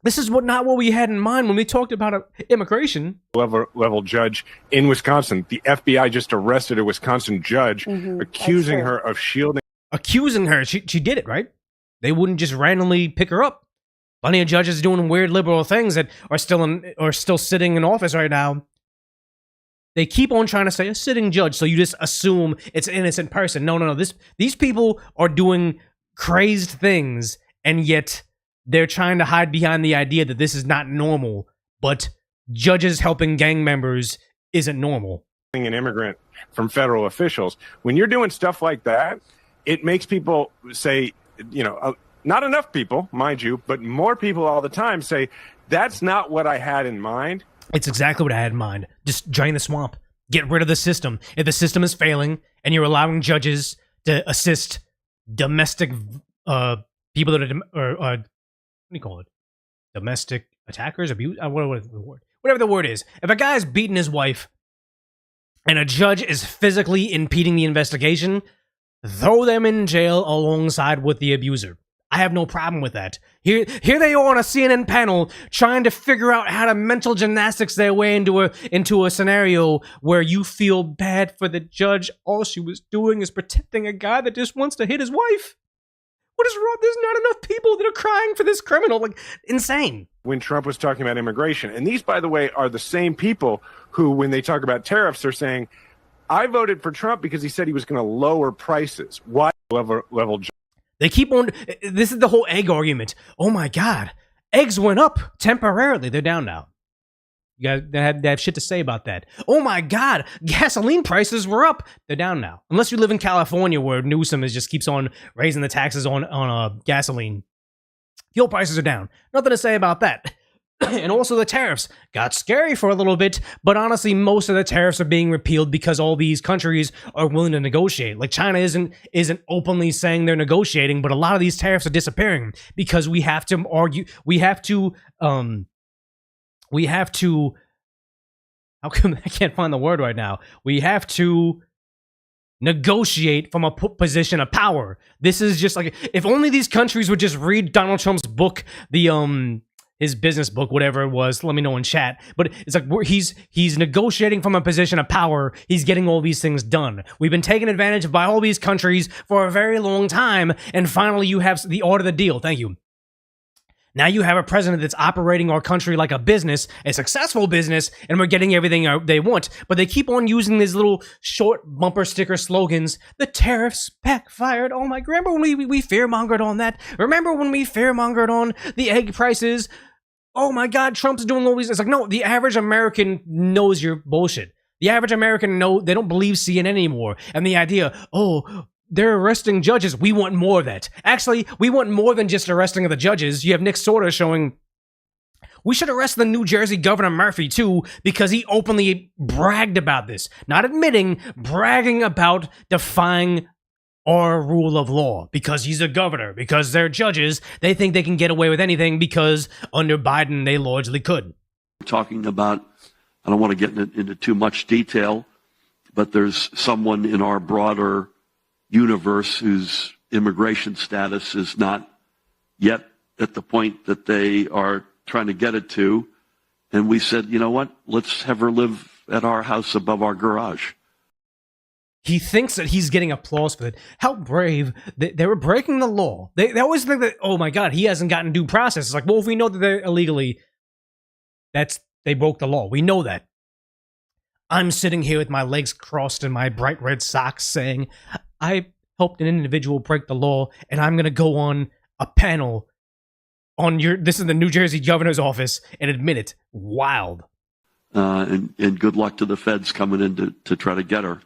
this is not what we had in mind when we talked about immigration. Level judge in Wisconsin. The FBI just arrested a Wisconsin judge, accusing her of shielding. Accusing her. She did it, right? They wouldn't just randomly pick her up. Plenty of judges doing weird liberal things that are still sitting in office right now. They keep on trying to say a sitting judge, so you just assume it's an innocent person. No. These people are doing crazed things, and yet they're trying to hide behind the idea that this is not normal, but judges helping gang members isn't normal. An immigrant from federal officials. When you're doing stuff like that, it makes people say, not enough people, mind you, but more people all the time say, that's not what I had in mind. It's exactly what I had in mind. Just drain the swamp. Get rid of the system. If the system is failing and you're allowing judges to assist domestic people that are what do you call it? Domestic attackers, abuse, whatever the word is. If a guy's beating his wife and a judge is physically impeding the investigation, throw them in jail alongside with the abuser. I have no problem with that. Here they are on a CNN panel trying to figure out how to mental gymnastics their way into a scenario where you feel bad for the judge. All she was doing is protecting a guy that just wants to hit his wife. What is wrong? There's not enough people that are crying for this criminal. Like, insane. When Trump was talking about immigration. And these, by the way, are the same people who, when they talk about tariffs, are saying, I voted for Trump because he said he was going to lower prices. Why level? They keep on. This is the whole egg argument. Oh my God, eggs went up temporarily. They're down now. You guys they have shit to say about that. Oh my God, gasoline prices were up. They're down now. Unless you live in California, where Newsom just keeps on raising the taxes on gasoline. Fuel prices are down. Nothing to say about that. And also the tariffs got scary for a little bit, but honestly, most of the tariffs are being repealed because all these countries are willing to negotiate. Like China isn't openly saying they're negotiating, but a lot of these tariffs are disappearing because we have to argue. We have to. How come I can't find the word right now? We have to negotiate from a position of power. This is just like, if only these countries would just read Donald Trump's book, his business book, whatever it was. Let me know in chat. But it's like he's negotiating from a position of power. He's getting all these things done. We've been taken advantage of by all these countries for a very long time, and finally you have the art of the deal. Thank you. Now you have a president that's operating our country like a business, a successful business, and we're getting everything they want. But they keep on using these little short bumper sticker slogans. The tariffs backfired. Oh my, remember when we fear-mongered on that? Remember when we fear-mongered on the egg prices? Oh my God, Trump's doing all these. It's like, no, the average American knows your bullshit. The average American they don't believe CNN anymore. And the idea, oh, they're arresting judges. We want more of that. Actually, we want more than just arresting of the judges. You have Nick Sorta showing we should arrest the New Jersey Governor Murphy too, because he openly bragged about this. Not admitting, bragging about defying our rule of law because he's a governor, because they're judges. They think they can get away with anything because under Biden, they largely could. We're talking about, I don't want to get into too much detail, but there's someone in our broader universe whose immigration status is not yet at the point that they are trying to get it to. And we said, you know what, let's have her live at our house above our garage. He thinks that he's getting applause for it. How brave. They were breaking the law. They always think that, oh my God, he hasn't gotten due process. It's like, well, if we know that they're illegally, they broke the law. We know that. I'm sitting here with my legs crossed and my bright red socks saying, I helped an individual break the law, and I'm going to go on a panel on this is the New Jersey governor's office and admit it. Wild. And good luck to the feds coming in to try to get her.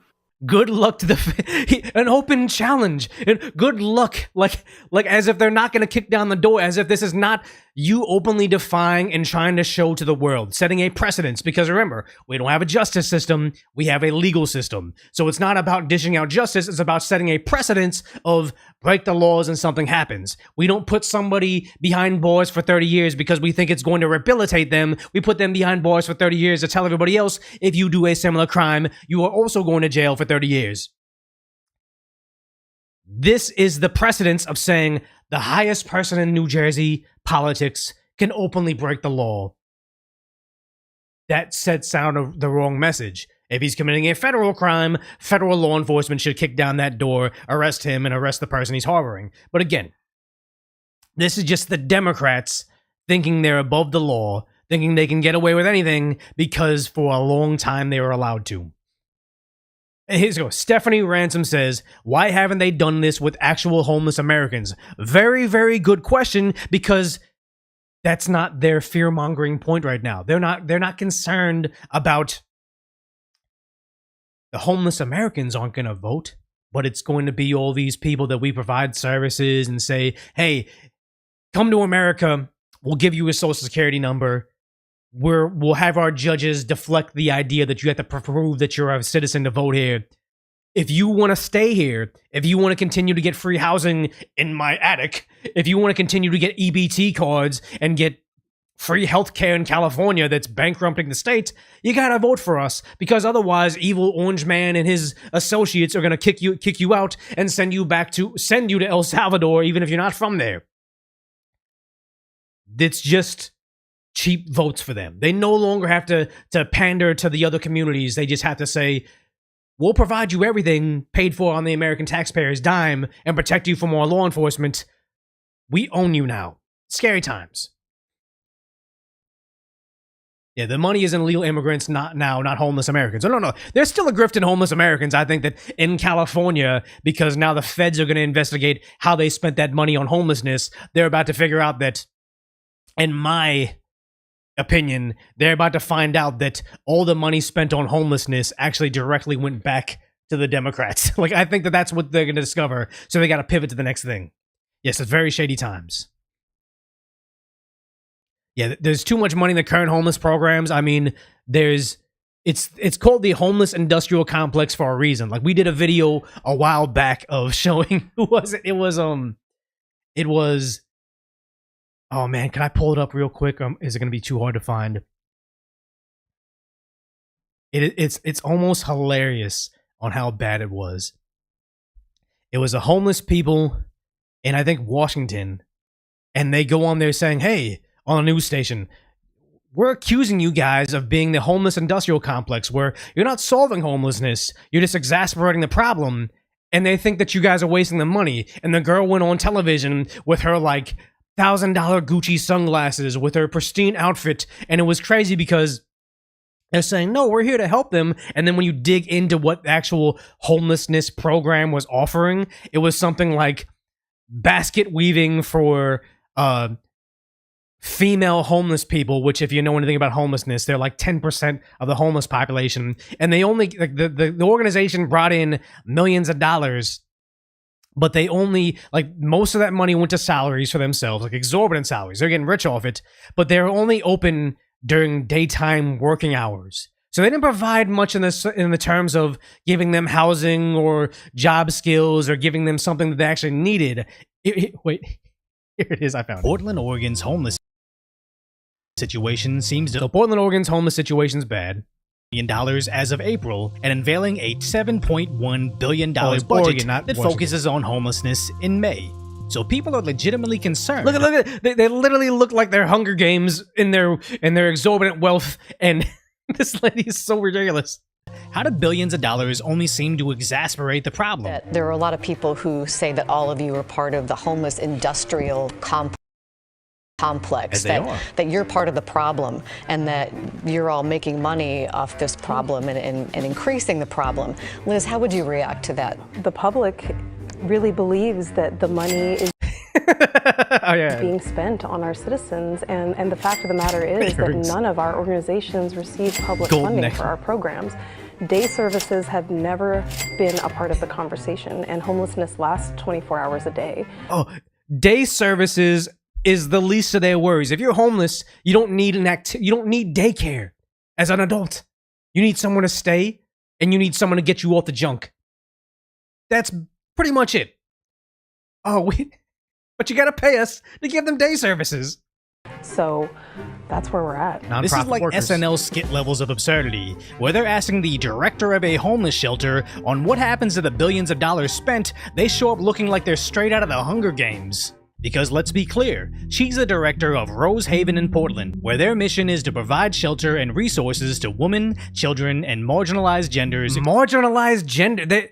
Good luck to an open challenge, and good luck, like as if they're not going to kick down the door, as if this is not you openly defying and trying to show to the world, setting a precedence. Because remember, we don't have a justice system, we have a legal system. So it's not about dishing out justice, it's about setting a precedence of break the laws and something happens. We don't put somebody behind bars for 30 years because we think it's going to rehabilitate them. We put them behind bars for 30 years to tell everybody else, if you do a similar crime, you are also going to jail for 30 years. This is the precedence of saying the highest person in New Jersey politics can openly break the law. That sets out the wrong message. If he's committing a federal crime, federal law enforcement should kick down that door, arrest him, and arrest the person he's harboring. But again, this is just the Democrats thinking they're above the law, thinking they can get away with anything because for a long time they were allowed to. Here's go. Stephanie Ransom says, why haven't they done this with actual homeless Americans? Very, very good question, because that's not their fear-mongering point right now. They're not concerned about the homeless Americans aren't going to vote, but it's going to be all these people that we provide services and say, hey, come to America, we'll give you a social security number. We'll have our judges deflect the idea that you have to prove that you're a citizen to vote here. If you want to stay here, if you want to continue to get free housing in my attic, if you want to continue to get EBT cards and get free healthcare in California that's bankrupting the state, you gotta vote for us, because otherwise evil orange man and his associates are gonna kick you out and send you to El Salvador, even if you're not from there. It's just cheap votes for them. They no longer have to pander to the other communities. They just have to say, we'll provide you everything paid for on the American taxpayer's dime and protect you from more law enforcement. We own you now. Scary times. Yeah, the money is in illegal immigrants, not homeless Americans. Oh, no. There's still a grift in homeless Americans, I think, that in California, because now the feds are going to investigate how they spent that money on homelessness. They're about to figure out that, in my opinion, they're about to find out that all the money spent on homelessness actually directly went back to the Democrats. Like, I think that's what they're going to discover, so they got to pivot to the next thing. Yes, it's very shady times. Yeah, there's too much money in the current homeless programs. I mean, it's called the homeless industrial complex for a reason. Like, we did a video a while back of showing who was it? It was oh man, can I pull it up real quick? Is it going to be too hard to find? It's almost hilarious on how bad it was. It was a homeless people in, I think, Washington, and they go on there saying, hey, on a news station, we're accusing you guys of being the homeless industrial complex, where you're not solving homelessness, you're just exasperating the problem, and they think that you guys are wasting the money. And the girl went on television with her like $1,000 Gucci sunglasses, with her pristine outfit, and it was crazy because they're saying, no, we're here to help them. And then when you dig into what the actual homelessness program was offering, it was something like basket weaving for female homeless people, which, if you know anything about homelessness, they're like 10% of the homeless population. And they only, like, the organization brought in millions of dollars, but they only, like, most of that money went to salaries for themselves, like exorbitant salaries. They're getting rich off it, but they're only open during daytime working hours. So they didn't provide much in the terms of giving them housing or job skills or giving them something that they actually needed. Wait, here it is. I found it. Portland, Oregon's homeless situation seems to... So Portland, Oregon's homeless situation's bad. $1 billion as of April, and unveiling a $7.1 billion budget Oregon, that focuses on homelessness in May. So people are legitimately concerned. Look at they literally look like they're Hunger Games in their exorbitant wealth, and this lady is so ridiculous. How do billions of dollars only seem to exasperate the problem? There are a lot of people who say that all of you are part of the homeless industrial complex, that you're part of the problem, and that you're all making money off this problem and increasing the problem. Liz, how would you react to that? The public really believes that the money is being spent on our citizens, and the fact of the matter is that none of our organizations receive public funding for our programs. Day services have never been a part of the conversation, and homelessness lasts 24 hours a day. Oh, day services is the least of their worries. If you're homeless, you don't need you don't need daycare as an adult. You need somewhere to stay, and you need someone to get you off the junk. That's pretty much it. Oh, but you gotta pay us to give them day services. So that's where we're at. This is like SNL skit levels of absurdity, where they're asking the director of a homeless shelter on what happens to the billions of dollars spent. They show up looking like they're straight out of the Hunger Games. Because let's be clear, she's the director of Rose Haven in Portland, where their mission is to provide shelter and resources to women, children, and marginalized genders. Marginalized gender?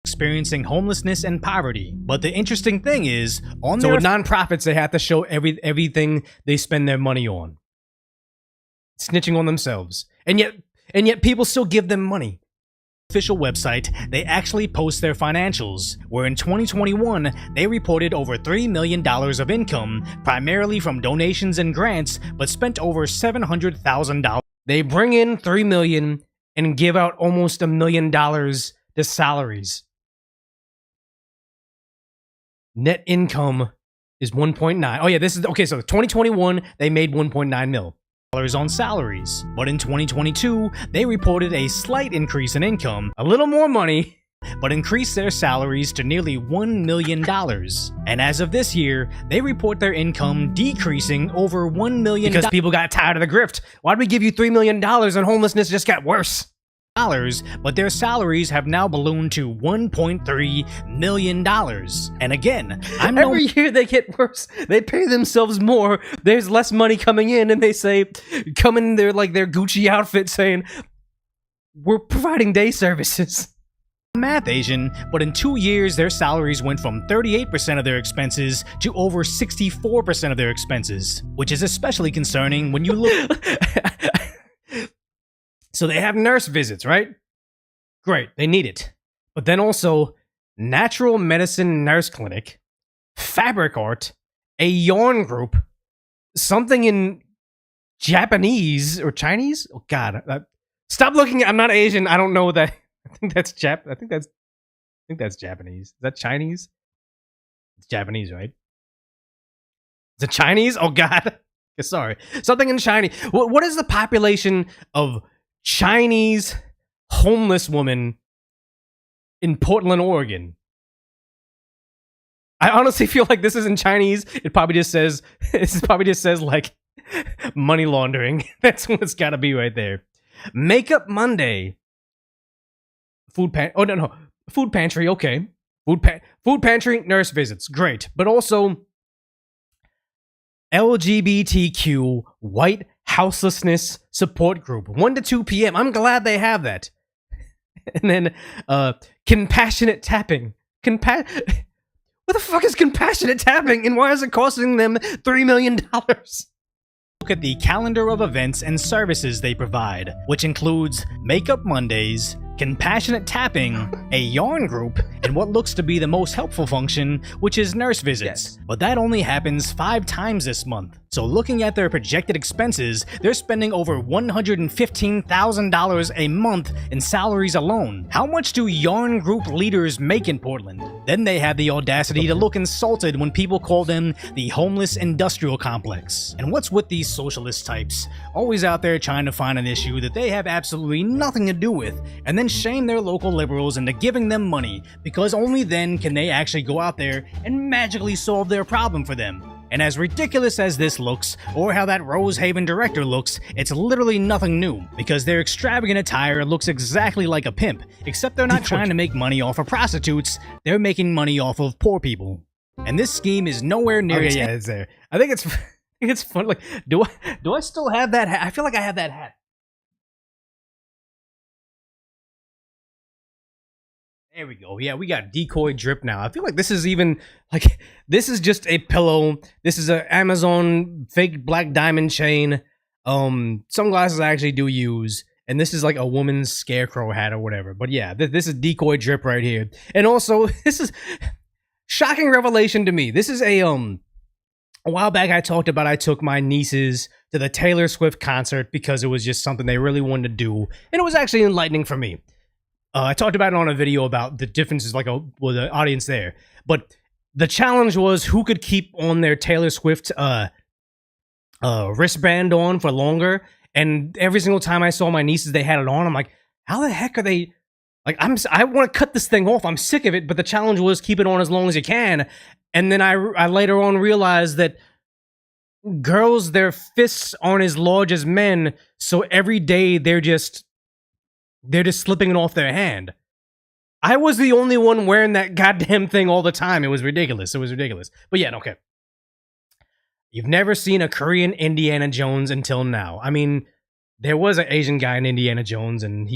Experiencing homelessness and poverty. But the interesting thing is, on their nonprofits, they have to show everything they spend their money on. Snitching on themselves. And yet people still give them money. Official website, they actually post their financials, where in 2021, they reported over $3 million of income, primarily from donations and grants, but spent over $700,000. They bring in $3 million and give out almost $1 million to salaries. Net income is 1.9. Oh yeah, this is okay. So 2021, they made 1.9 mil on salaries, but in 2022, they reported a slight increase in income, a little more money, but increased their salaries to nearly $1 million. And as of this year, they report their income decreasing over $1 million because people got tired of the grift. Why'd we give you $3 million and homelessness just got worse? But their salaries have now ballooned to $1.3 million. And again, every year they get worse. They pay themselves more. There's less money coming in, and they say, come in their Gucci outfit saying, we're providing day services. Math Asian, but in 2 years, their salaries went from 38% of their expenses to over 64% of their expenses, which is especially concerning when you look. So they have nurse visits, right? Great, they need it. But then also, natural medicine nurse clinic, fabric art, a yarn group, something in Japanese or Chinese? Oh God, stop looking. I'm not Asian. I don't know that. I think that's I think that's Japanese. Is that Chinese? It's Japanese, right? Is it Chinese? Oh God. Sorry. Something in Chinese. What is the population of Chinese homeless women in Portland, Oregon? I honestly feel like this isn't Chinese. It probably just says like money laundering. That's what it's got to be right there. Makeup Monday. Food pantry. Okay. Food pantry, nurse visits. Great. But also LGBTQ white houselessness support group, 1 to 2 p.m. I'm glad they have that. And then compassionate tapping. What the fuck is compassionate tapping, and why is it costing them $3 million? Look at the calendar of events and services they provide, which includes Makeup Mondays, compassionate tapping, a yarn group, and what looks to be the most helpful function, which is nurse visits. Yes. But that only happens 5 times this month. So looking at their projected expenses, they're spending over $115,000 a month in salaries alone. How much do yarn group leaders make in Portland? Then they have the audacity to look insulted when people call them the homeless industrial complex. And what's with these socialist types? Always out there trying to find an issue that they have absolutely nothing to do with, and then shame their local liberals into giving them money, because only then can they actually go out there and magically solve their problem for them. And as ridiculous as this looks, or how that Rosehaven director looks, it's literally nothing new, because their extravagant attire looks exactly like a pimp, except they're not trying to make money off of prostitutes, they're making money off of poor people. And this scheme is nowhere near it's there. I think it's fun. Like, do I still have that hat? I feel like I have that hat. There we go. Yeah, we got Decoy drip now. I feel like this is even, like, this is just a pillow. This is an Amazon fake black diamond chain. Sunglasses I actually do use. And this is like a woman's scarecrow hat or whatever. But yeah, this is Decoy drip right here. And also, this is shocking revelation to me. This is a while back I talked about I took my nieces to the Taylor Swift concert because it was just something they really wanted to do. And it was actually enlightening for me. I talked about it on a video about the differences, with the audience there. But the challenge was who could keep on their Taylor Swift wristband on for longer. And every single time I saw my nieces, they had it on. I'm like, how the heck are they? Like, I want to cut this thing off. I'm sick of it. But the challenge was keep it on as long as you can. And then I later on realized that girls, their fists aren't as large as men. So every day they're just slipping it off their hand. I was the only one wearing that goddamn thing all the time. It was ridiculous. But yeah, okay. You've never seen a Korean Indiana Jones until now. I mean, there was an Asian guy in Indiana Jones, and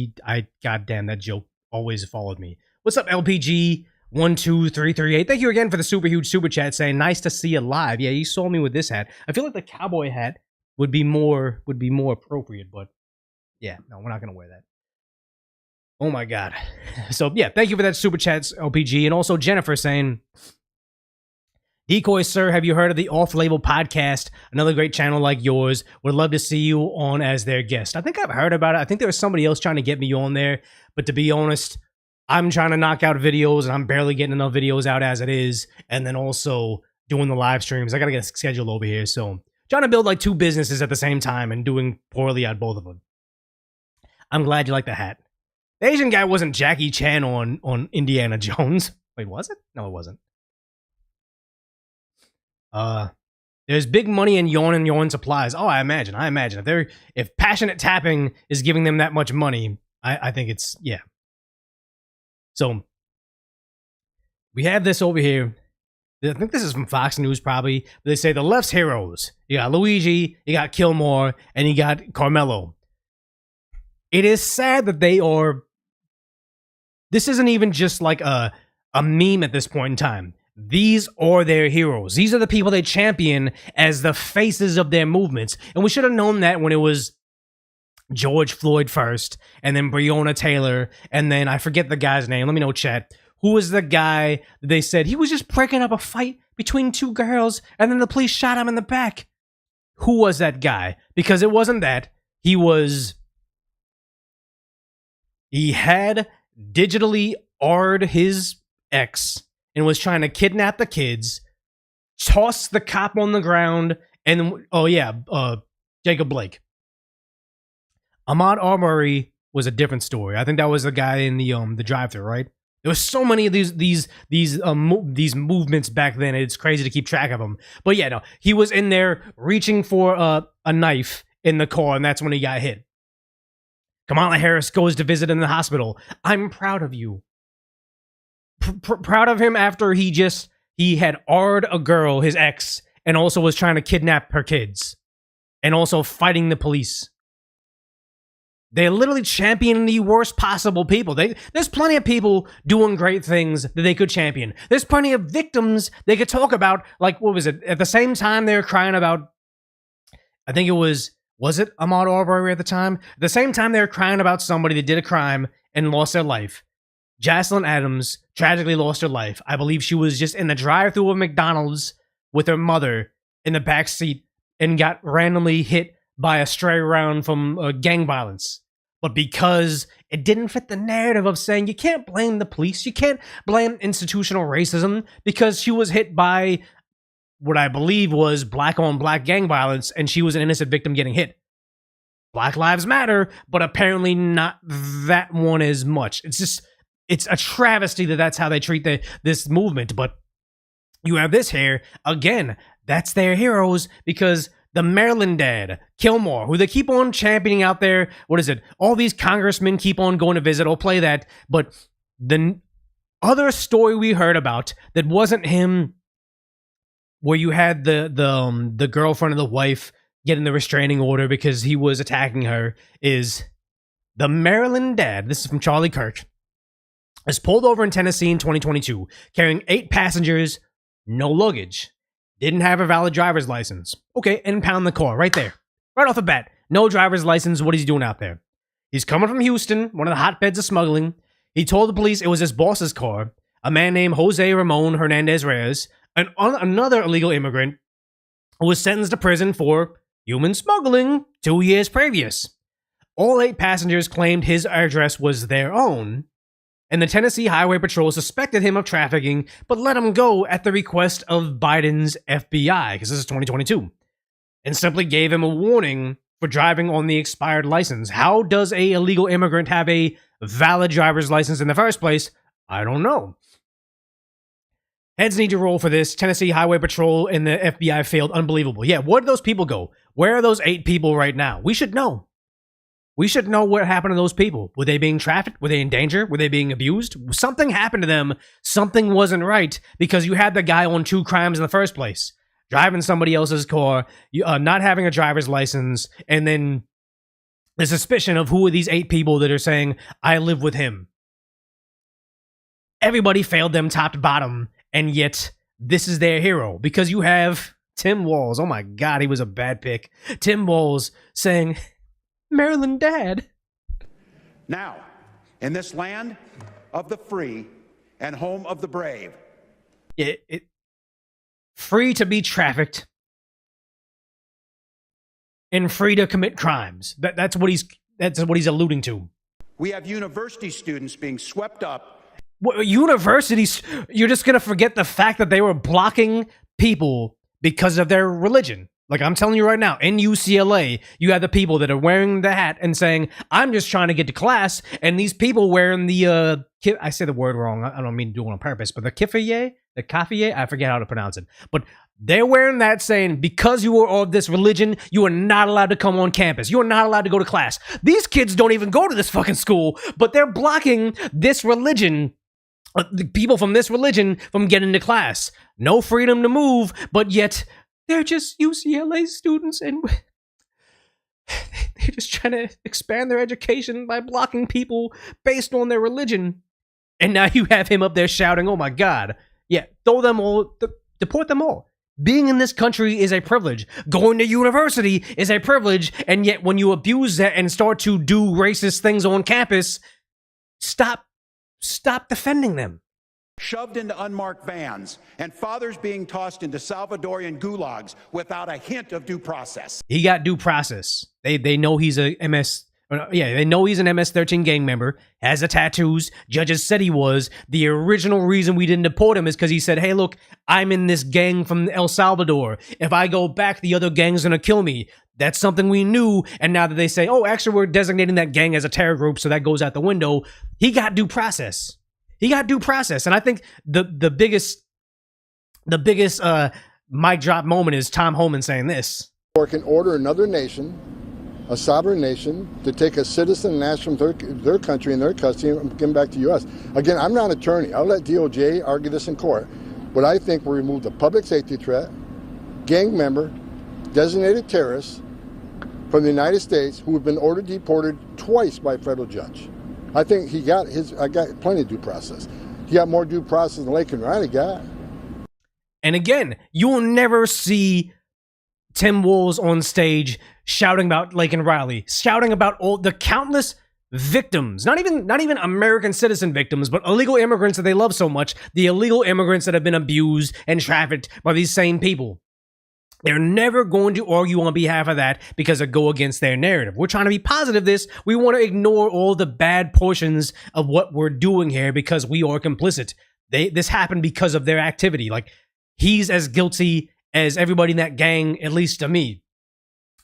goddamn, that joke always followed me. What's up, LPG12338? Thank you again for the super huge super chat saying, nice to see you live. Yeah, you saw me with this hat. I feel like the cowboy hat would be more appropriate, but yeah, no, we're not going to wear that. Oh my God. So yeah, thank you for that super chats, LPG. And also Jennifer saying, Decoy, sir, have you heard of the Off-Label podcast? Another great channel like yours. Would love to see you on as their guest. I think I've heard about it. I think there was somebody else trying to get me on there. But to be honest, I'm trying to knock out videos and I'm barely getting enough videos out as it is. And then also doing the live streams. I got to get a schedule over here. So trying to build like 2 businesses at the same time and doing poorly at both of them. I'm glad you like the hat. The Asian guy wasn't Jackie Chan on Indiana Jones. Wait, was it? No, it wasn't. There's big money in yawn supplies. Oh, I imagine. If passionate tapping is giving them that much money, I think it's, yeah. So we have this over here. I think this is from Fox News probably. They say the left's heroes. You got Luigi, you got Kilmore, and you got Carmelo. It is sad that they are. This isn't even just like a meme at this point in time. These are their heroes. These are the people they champion as the faces of their movements. And we should have known that when it was George Floyd first, and then Breonna Taylor, and then I forget the guy's name. Let me know, chat. Who was the guy that they said he was just breaking up a fight between 2 girls, and then the police shot him in the back? Who was that guy? Because it wasn't that. He had digitally R'd his ex and was trying to kidnap the kids, toss the cop on the ground, and Jacob Blake. Ahmaud Arbery was a different story. I think that was the guy in the drive-thru, right? There was so many of these movements back then. It's crazy to keep track of them. But yeah, no, he was in there reaching for a knife in the car, and that's when he got hit. Kamala Harris goes to visit in the hospital. I'm proud of you. Proud of him after he had R'd a girl, his ex, and also was trying to kidnap her kids, and also fighting the police. They're literally championing the worst possible people. There's plenty of people doing great things that they could champion. There's plenty of victims they could talk about. Like, what was it? At the same time they were crying about, I think it was it Ahmaud Arbery at the time? At the same time they were crying about somebody that did a crime and lost their life, Jocelyn Adams tragically lost her life. I believe she was just in the drive-thru of McDonald's with her mother in the back seat and got randomly hit by a stray round from gang violence. But because it didn't fit the narrative of saying you can't blame the police, you can't blame institutional racism, because she was hit by what I believe was black-on-black gang violence, and she was an innocent victim getting hit. Black Lives Matter, but apparently not that one as much. It's a travesty that that's how they treat this movement. But you have this here, again, that's their heroes, because the Maryland dad, Kilmore, who they keep on championing out there. What is it? All these congressmen keep on going to visit. I'll play that. But the other story we heard about that wasn't him, where you had the girlfriend of the wife getting the restraining order because he was attacking her, is the Maryland dad. This is from Charlie Kirk. Was pulled over in Tennessee in 2022, carrying 8 passengers, no luggage. Didn't have a valid driver's license. Okay, impound the car right there. Right off the bat. No driver's license. What is he doing out there? He's coming from Houston, one of the hotbeds of smuggling. He told the police it was his boss's car, a man named Jose Ramon Hernandez Reyes, another illegal immigrant who was sentenced to prison for human smuggling 2 years previous. All 8 passengers claimed his address was their own, and the Tennessee Highway Patrol suspected him of trafficking, but let him go at the request of Biden's FBI, because this is 2022, and simply gave him a warning for driving on the expired license. How does a illegal immigrant have a valid driver's license in the first place? I don't know. Heads need to roll for this. Tennessee Highway Patrol and the FBI failed. Unbelievable. Yeah, where did those people go? Where are those 8 people right now? We should know. We should know what happened to those people. Were they being trafficked? Were they in danger? Were they being abused? Something happened to them. Something wasn't right, because you had the guy on 2 crimes in the first place. Driving somebody else's car, not having a driver's license, and then the suspicion of who are these 8 people that are saying, I live with him. Everybody failed them top to bottom, and yet this is their hero, because you have Tim Walz. Oh my God, he was a bad pick. Tim Walz saying, Maryland dad. Now, in this land of the free and home of the brave. Free to be trafficked and free to commit crimes. That's what he's alluding to. We have university students being swept up Universities, you're just gonna forget the fact that they were blocking people because of their religion. Like, I'm telling you right now, in UCLA, you have the people that are wearing the hat and saying, I'm just trying to get to class, and these people wearing the, I say the word wrong, I don't mean to do it on purpose, but the kiffiye, I forget how to pronounce it, but they're wearing that saying, because you are of this religion, you are not allowed to come on campus. You are not allowed to go to class. These kids don't even go to this fucking school, but they're blocking this religion, the people from this religion, from getting to class. No freedom to move, but yet they're just UCLA students, and they're just trying to expand their education by blocking people based on their religion. And now you have him up there shouting, oh my God, yeah, throw them all, deport them all. Being in this country is a privilege. Going to university is a privilege, and yet when you abuse that and start to do racist things on campus, stop defending them. Shoved into unmarked vans, and fathers being tossed into Salvadorian gulags without a hint of due process. He got due process. They know he's a they know he's an MS-13 gang member, has the tattoos. Judges said he was. The original reason we didn't deport him is because he said, hey, look, I'm in this gang from El Salvador. If I go back, the other gang's gonna kill me. That's something we knew, and now that they say, oh, actually, we're designating that gang as a terror group, so that goes out the window, he got due process. He got due process, and I think the biggest mic drop moment is Tom Homan saying this. Or can order another nation, a sovereign nation, to take a citizen and ask from their country in their custody and give them back to the U.S. Again, I'm not an attorney. I'll let DOJ argue this in court, but I think we remove the public safety threat, gang member, designated terrorists from the United States who have been ordered deported twice by a federal judge. I think I got plenty of due process. He got more due process than Laken Riley got. And again, you will never see Tim Wolves on stage shouting about Laken Riley, shouting about all the countless victims, not even American citizen victims, but illegal immigrants that they love so much, the illegal immigrants that have been abused and trafficked by these same people. They're never going to argue on behalf of that because it go against their narrative. We're trying to be positive this. We want to ignore all the bad portions of what we're doing here because we are complicit. This happened because of their activity. Like, he's as guilty as everybody in that gang, at least to me.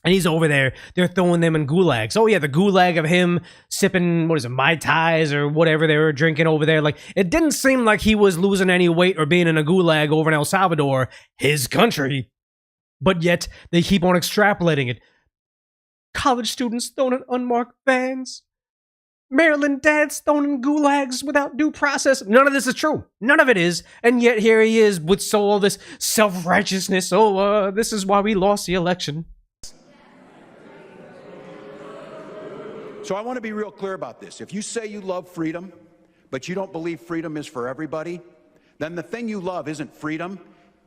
And he's over there. They're throwing them in gulags. Oh yeah, the gulag of him sipping, Mai Tais or whatever they were drinking over there. Like, it didn't seem like he was losing any weight or being in a gulag over in El Salvador, his country. But yet, they keep on extrapolating it. College students thrown in unmarked vans. Maryland dads thrown in gulags without due process. None of this is true. None of it is. And yet, here he is with all this self-righteousness. Oh, this is why we lost the election. So I want to be real clear about this. If you say you love freedom, but you don't believe freedom is for everybody, then the thing you love isn't freedom,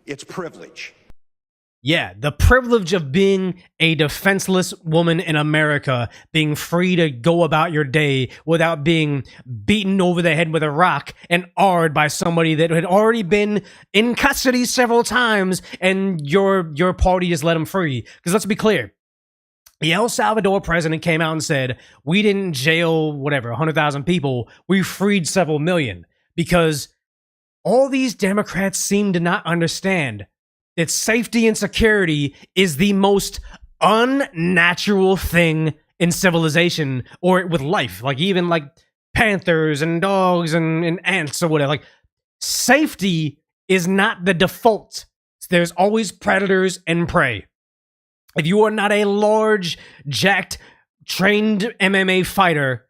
it's privilege. Yeah, the privilege of being a defenseless woman in America, being free to go about your day without being beaten over the head with a rock and awed by somebody that had already been in custody several times, and your party just let him free. Because let's be clear, the El Salvador president came out and said, we didn't jail, 100,000 people, we freed several million. Because all these Democrats seem to not understand that safety and security is the most unnatural thing in civilization or with life. Like, even like panthers and dogs and ants or whatever. Like, safety is not the default. There's always predators and prey. If you are not a large, jacked, trained MMA fighter,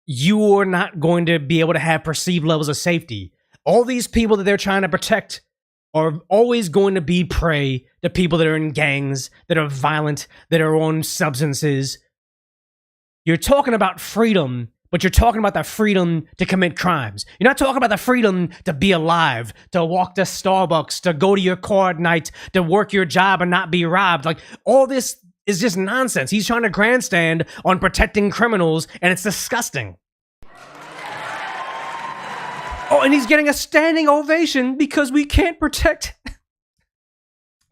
you are not going to be able to have perceived levels of safety. All these people that they're trying to protect are always going to be prey to people that are in gangs, that are violent, that are on substances. You're talking about freedom, but you're talking about the freedom to commit crimes. You're not talking about the freedom to be alive, to walk to Starbucks, to go to your car at night, to work your job and not be robbed. Like, all this is just nonsense. He's trying to grandstand on protecting criminals, and it's disgusting. Oh, and he's getting a standing ovation because we can't protect.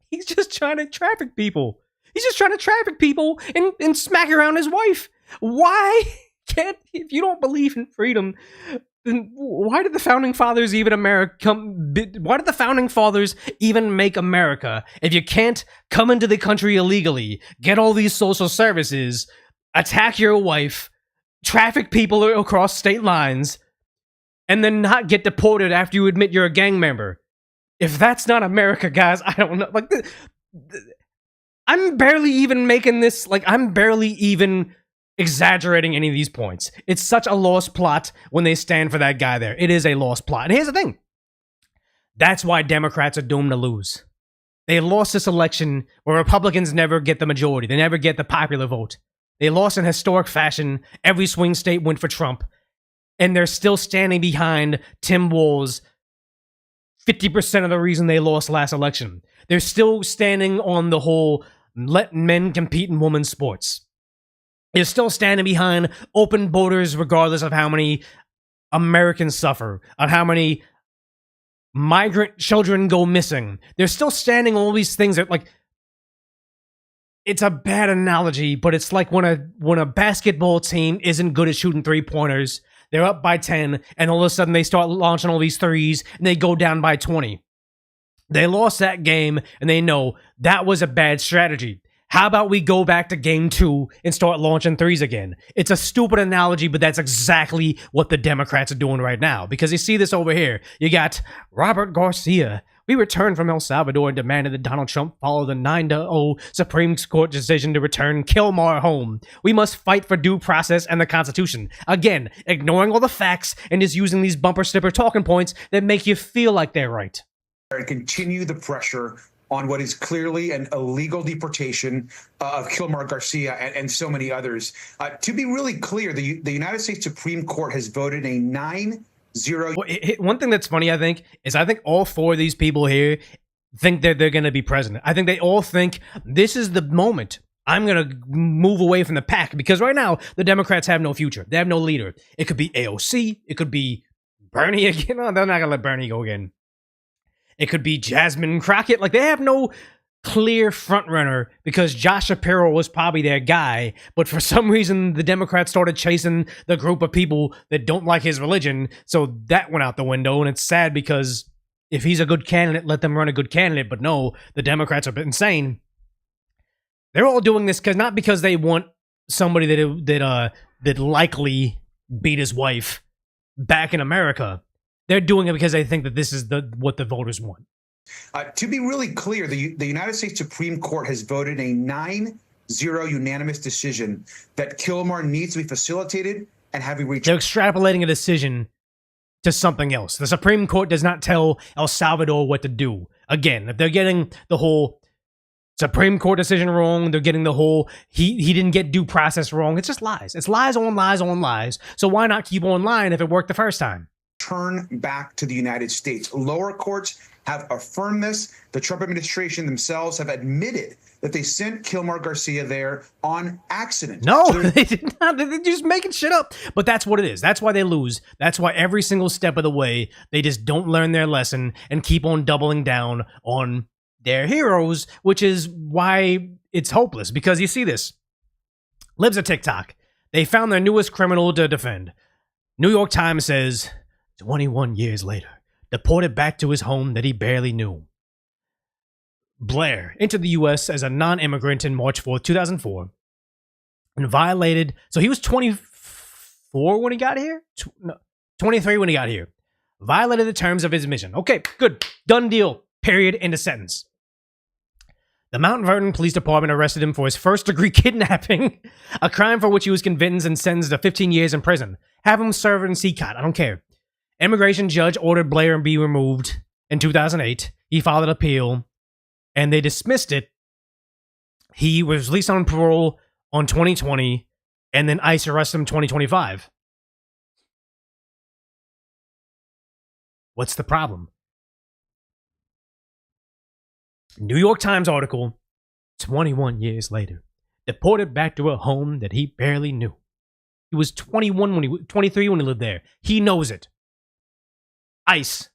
He's just trying to traffic people. He's just trying to traffic people and smack around his wife. Why can't, if you don't believe in freedom, then why did the founding fathers even why did the founding fathers even make America if you can't come into the country illegally, get all these social services, attack your wife, traffic people across state lines, and then not get deported after you admit you're a gang member? If that's not America, guys, I don't know. Like, I'm barely even making this, like, I'm barely even exaggerating any of these points. It's such a lost plot when they stand for that guy there. It is a lost plot. And here's the thing. That's why Democrats are doomed to lose. They lost this election where Republicans never get the majority. They never get the popular vote. They lost in historic fashion. Every swing state went for Trump. And they're still standing behind Tim Walz 50% of the reason they lost last election. They're still standing on the whole let men compete in women's sports. They're still standing behind open borders regardless of how many Americans suffer, on how many migrant children go missing. They're still standing on all these things that, like, it's a bad analogy, but it's like when a basketball team isn't good at shooting three-pointers, they're up by 10, and all of a sudden they start launching all these threes, and they go down by 20. They lost that game, and they know that was a bad strategy. How about we go back to game 2 and start launching threes again? It's a stupid analogy, but that's exactly what the Democrats are doing right now. Because you see this over here. You got Robert Garcia. We returned from El Salvador and demanded that Donald Trump follow the 9-0 Supreme Court decision to return Kilmar home. We must fight for due process and the Constitution. Again, ignoring all the facts and just using these bumper sticker talking points that make you feel like they're right. And continue the pressure on what is clearly an illegal deportation of Kilmar Garcia and so many others. To be really clear, the United States Supreme Court has voted a 9-0. One thing that's funny, I think all 4 of these people here think that they're going to be president. I think they all think this is the moment. I'm going to move away from the pack, because right now the Democrats have no future. They have no leader. It could be AOC. It could be Bernie again. No, they're not going to let Bernie go again. It could be Jasmine Crockett. Like, they have no clear frontrunner because Josh Shapiro was probably their guy. But for some reason, the Democrats started chasing the group of people that don't like his religion. So that went out the window. And it's sad because if he's a good candidate, let them run a good candidate. But no, the Democrats are insane. They're all doing this not because they want somebody that likely beat his wife back in America. They're doing it because they think that this is what the voters want. To be really clear, the United States Supreme Court has voted a 9-0 unanimous decision that Kilmar needs to be facilitated and have a reach. They're extrapolating a decision to something else. The Supreme Court does not tell El Salvador what to do. Again, if they're getting the whole Supreme Court decision wrong, they're getting the whole he didn't get due process wrong. It's just lies. It's lies on lies on lies. So why not keep on lying if it worked the first time? Turn back to the United States. Lower courts have affirmed this. The Trump administration themselves have admitted that they sent Kilmar Garcia there on accident. No, so they did not. They're just making shit up. But that's what it is. That's why they lose. That's why every single step of the way, they just don't learn their lesson and keep on doubling down on their heroes, which is why it's hopeless. Because you see this. Libs of TikTok. They found their newest criminal to defend. New York Times says, 21 years later, deported back to his home that he barely knew. Blair entered the U.S. as a non-immigrant in March 4, 2004, and violated... So he was 24 when he got here? 23 when he got here. Violated the terms of his mission. Okay, good. Done deal. Period. End of sentence. The Mount Vernon Police Department arrested him for his first-degree kidnapping, a crime for which he was convicted and sentenced to 15 years in prison. Have him serve in CCOT. I don't care. Immigration judge ordered Blair to be removed in 2008. He filed an appeal, and they dismissed it. He was released on parole on 2020, and then ICE arrested him in 2025. What's the problem? New York Times article, 21 years later, deported back to a home that he barely knew. He was 23 when he lived there. He knows it. ICE,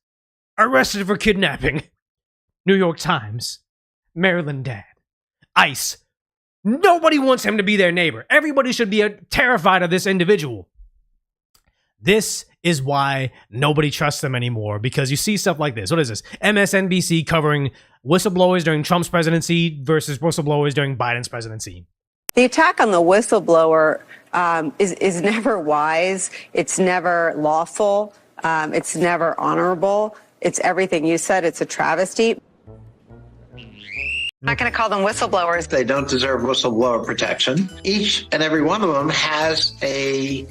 arrested for kidnapping. New York Times, Maryland dad. ICE, nobody wants him to be their neighbor. Everybody should be terrified of this individual. This is why nobody trusts them anymore, because you see stuff like this. What is this? MSNBC covering whistleblowers during Trump's presidency versus whistleblowers during Biden's presidency. The attack on the whistleblower is never wise. It's never lawful. It's never honorable. It's everything you said. It's a travesty. I'm not going to call them whistleblowers. They don't deserve whistleblower protection. Each and every one of them has a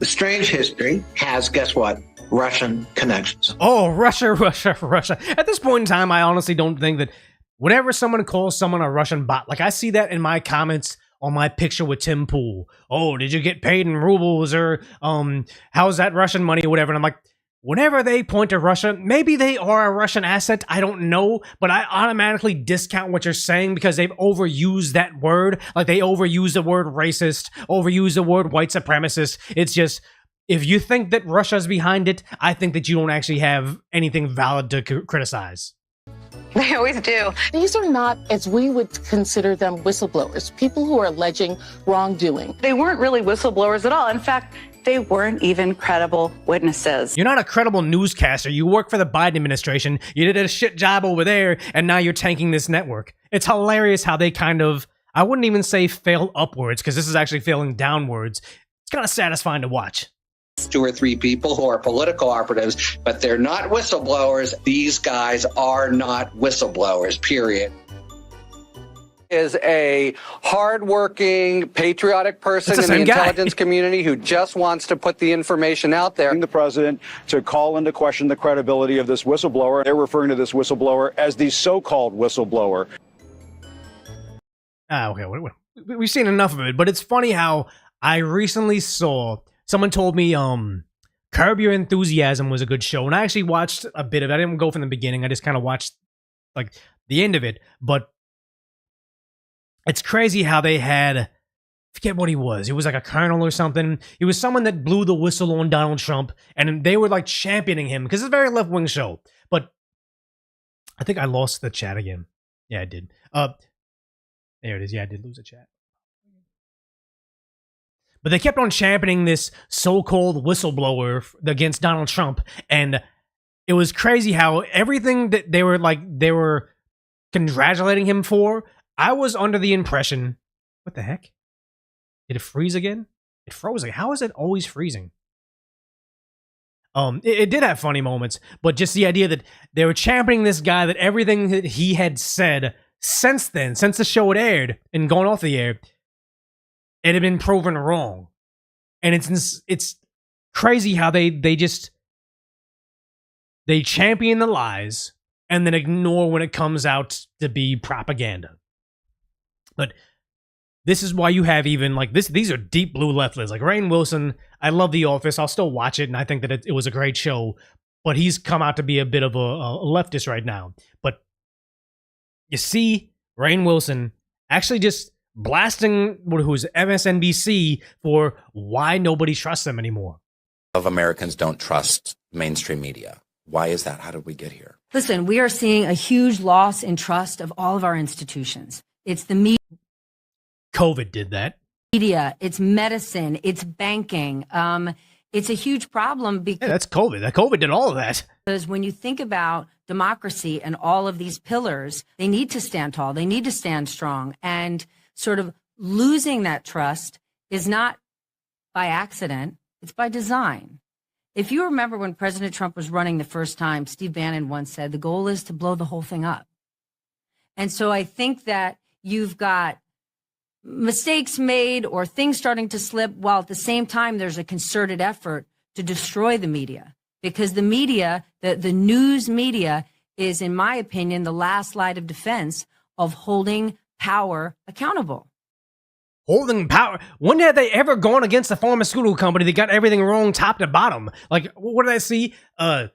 strange history, has, guess what, Russian connections. Oh, Russia. At this point in time, I honestly don't think that whenever someone calls someone a Russian bot, like I see that in my comments on my picture with Tim Pool. Oh, did you get paid in rubles, or how's that Russian money or whatever? And I'm like, whenever they point to Russia, maybe they are a Russian asset, I don't know, but I automatically discount what you're saying because they've overused that word. Like they overuse the word racist, overuse the word white supremacist. It's just, if you think that Russia's behind it, I think that you don't actually have anything valid to criticize. They always do. These are not, as we would consider them, whistleblowers, people who are alleging wrongdoing. They weren't really whistleblowers at all. In fact, they weren't even credible witnesses. You're not a credible newscaster. You work for the Biden administration. You did a shit job over there, and now you're tanking this network. It's hilarious how they kind of, I wouldn't even say fail upwards, because this is actually failing downwards. It's kind of satisfying to watch. 2 or 3 people who are political operatives, but they're not whistleblowers. These guys are not whistleblowers, period. Is a hardworking, patriotic person in the intelligence community who just wants to put the information out there. The president to call into question the credibility of this whistleblower. They're referring to this whistleblower as the so-called whistleblower. Okay, we've seen enough of it, but it's funny how I recently saw, someone told me Curb Your Enthusiasm was a good show, and I actually watched a bit of it. I didn't go from the beginning. I just kind of watched like the end of it, but it's crazy how they had, I forget what he was. He was like a colonel or something. He was someone that blew the whistle on Donald Trump, and they were like championing him because it's a very left-wing show. But I think I lost the chat again. Yeah, I did. There it is. Yeah, I did lose the chat. But they kept on championing this so-called whistleblower against Donald Trump, and it was crazy how everything that they were congratulating him for, I was under the impression, what the heck? Did it freeze again? It froze again. How is it always freezing? It did have funny moments, but just the idea that they were championing this guy, that everything that he had said since then, since the show had aired and gone off the air, it had been proven wrong. And it's crazy how they champion the lies and then ignore when it comes out to be propaganda. But this is why you have even like this. These are deep blue leftists like Rainn Wilson. I love The Office. I'll still watch it, and I think that it was a great show. But he's come out to be a bit of a leftist right now. But you see Rainn Wilson actually just blasting who's MSNBC for why nobody trusts them anymore. Of Americans don't trust mainstream media. Why is that? How did we get here? Listen, we are seeing a huge loss in trust of all of our institutions. It's the media. COVID did that. Media, it's medicine, it's banking. It's a huge problem because that's COVID. That COVID did all of that. Because when you think about democracy and all of these pillars, they need to stand tall. They need to stand strong. And sort of losing that trust is not by accident. It's by design. If you remember when President Trump was running the first time, Steve Bannon once said, the goal is to blow the whole thing up. And so I think that you've got mistakes made or things starting to slip, while at the same time there's a concerted effort to destroy the media, because the media, the news media, is, in my opinion, the last line of defense of holding power accountable. Holding power? When have they ever gone against a pharmaceutical company that got everything wrong top to bottom? Like, what did I see? I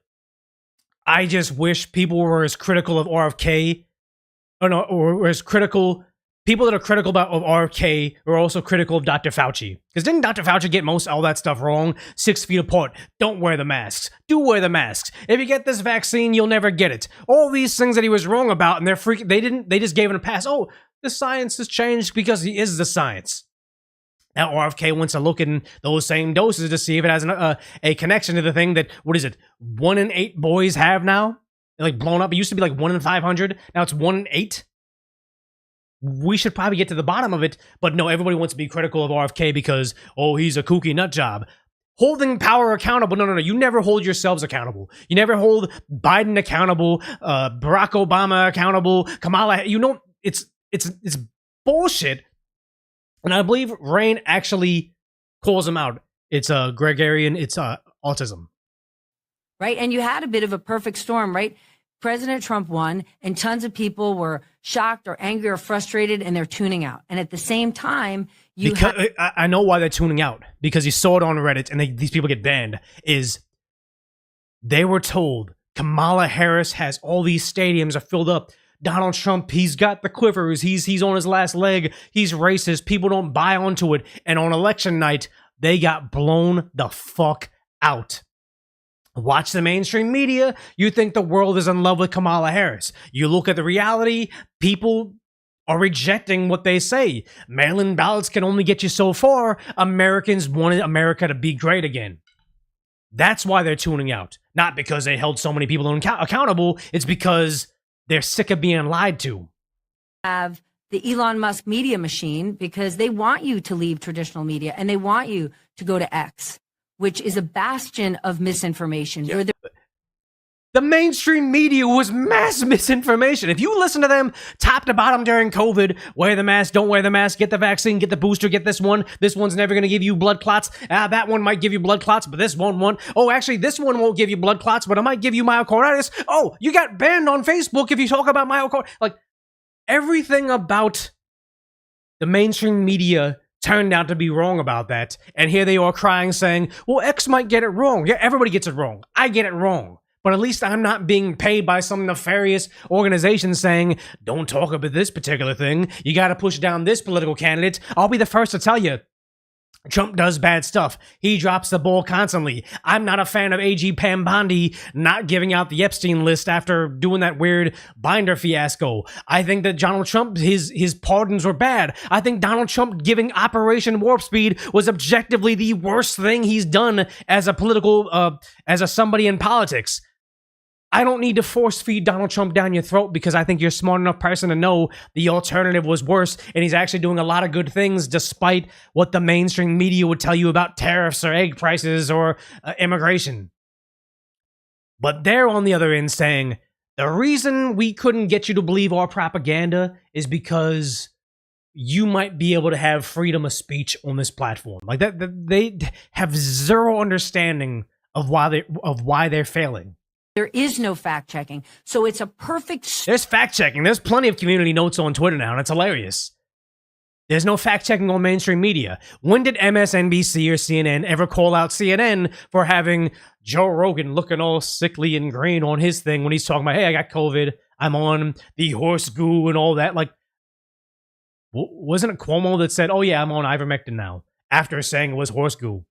just wish people were as critical of RFK, or as critical. People that are critical of RFK are also critical of Dr. Fauci. Because didn't Dr. Fauci get most all that stuff wrong? 6 feet apart. Don't wear the masks. Do wear the masks. If you get this vaccine, you'll never get it. All these things that he was wrong about, and they just gave him a pass. Oh, the science has changed because he is the science. Now RFK wants to look in those same doses to see if it has a connection to the thing that, 1 in 8 boys have now? Like blown up. It used to be like 1 in 500. Now it's 1 in 8. We should probably get to the bottom of it, but no, everybody wants to be critical of RFK because, he's a kooky nut job. Holding power accountable. No. You never hold yourselves accountable. You never hold Biden accountable, Barack Obama accountable, Kamala. It's bullshit. And I believe Rain actually calls him out. It's gregarian. It's autism. Right. And you had a bit of a perfect storm, right? President Trump won, and tons of people were shocked or angry or frustrated, and they're tuning out. And at the same time, I know why they're tuning out, because you saw it on Reddit, and these people get banned, is they were told Kamala Harris has all these stadiums are filled up. Donald Trump, he's got the quivers. He's on his last leg. He's racist. People don't buy onto it. And on election night, they got blown the fuck out. Watch the mainstream media, you think the world is in love with Kamala Harris. You look at the reality, people are rejecting what they say. Mail-in ballots can only get you so far. Americans wanted America to be great again. That's why they're tuning out. Not because they held so many people accountable, it's because they're sick of being lied to. Have the Elon Musk media machine because they want you to leave traditional media and they want you to go to X, which is a bastion of misinformation. Yeah. The mainstream media was mass misinformation. If you listen to them top to bottom during COVID, wear the mask, don't wear the mask, get the vaccine, get the booster, get this one. This one's never going to give you blood clots. That one might give you blood clots, but this one won't. Oh, actually, this one won't give you blood clots, but it might give you myocarditis. Oh, you got banned on Facebook if you talk about myocarditis. Like, everything about the mainstream media turned out to be wrong about that. And here they are crying, saying, well, X might get it wrong. Yeah, everybody gets it wrong. I get it wrong. But at least I'm not being paid by some nefarious organization saying, don't talk about this particular thing. You got to push down this political candidate. I'll be the first to tell you, Trump does bad stuff. He drops the ball constantly. I'm not a fan of AG Pam Bondi not giving out the Epstein list after doing that weird binder fiasco. I think that Donald Trump, his pardons were bad. I think Donald Trump giving Operation Warp Speed was objectively the worst thing he's done as a political, as somebody in politics. I don't need to force feed Donald Trump down your throat because I think you're a smart enough person to know the alternative was worse, and he's actually doing a lot of good things despite what the mainstream media would tell you about tariffs or egg prices or immigration. But they're on the other end saying, the reason we couldn't get you to believe our propaganda is because you might be able to have freedom of speech on this platform. Like that, they have zero understanding of why they're failing. There is no fact checking. So it's a perfect... There's fact checking. There's plenty of community notes on Twitter now, and it's hilarious. There's no fact checking on mainstream media. When did MSNBC or CNN ever call out CNN for having Joe Rogan looking all sickly and green on his thing when he's talking about, hey, I got COVID, I'm on the horse goo and all that? Like, wasn't it Cuomo that said, oh yeah, I'm on ivermectin now, after saying it was horse goo?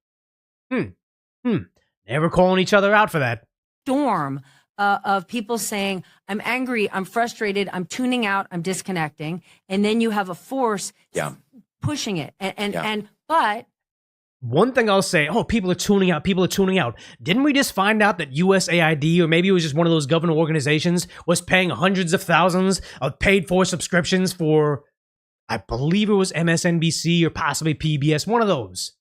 Never calling each other out for that. Storm of people saying, I'm angry, I'm frustrated, I'm tuning out, I'm disconnecting. And then you have a force pushing it. But one thing I'll say, people are tuning out. Didn't we just find out that USAID, or maybe it was just one of those government organizations, was paying hundreds of thousands of paid for subscriptions for, I believe it was MSNBC or possibly PBS, one of those.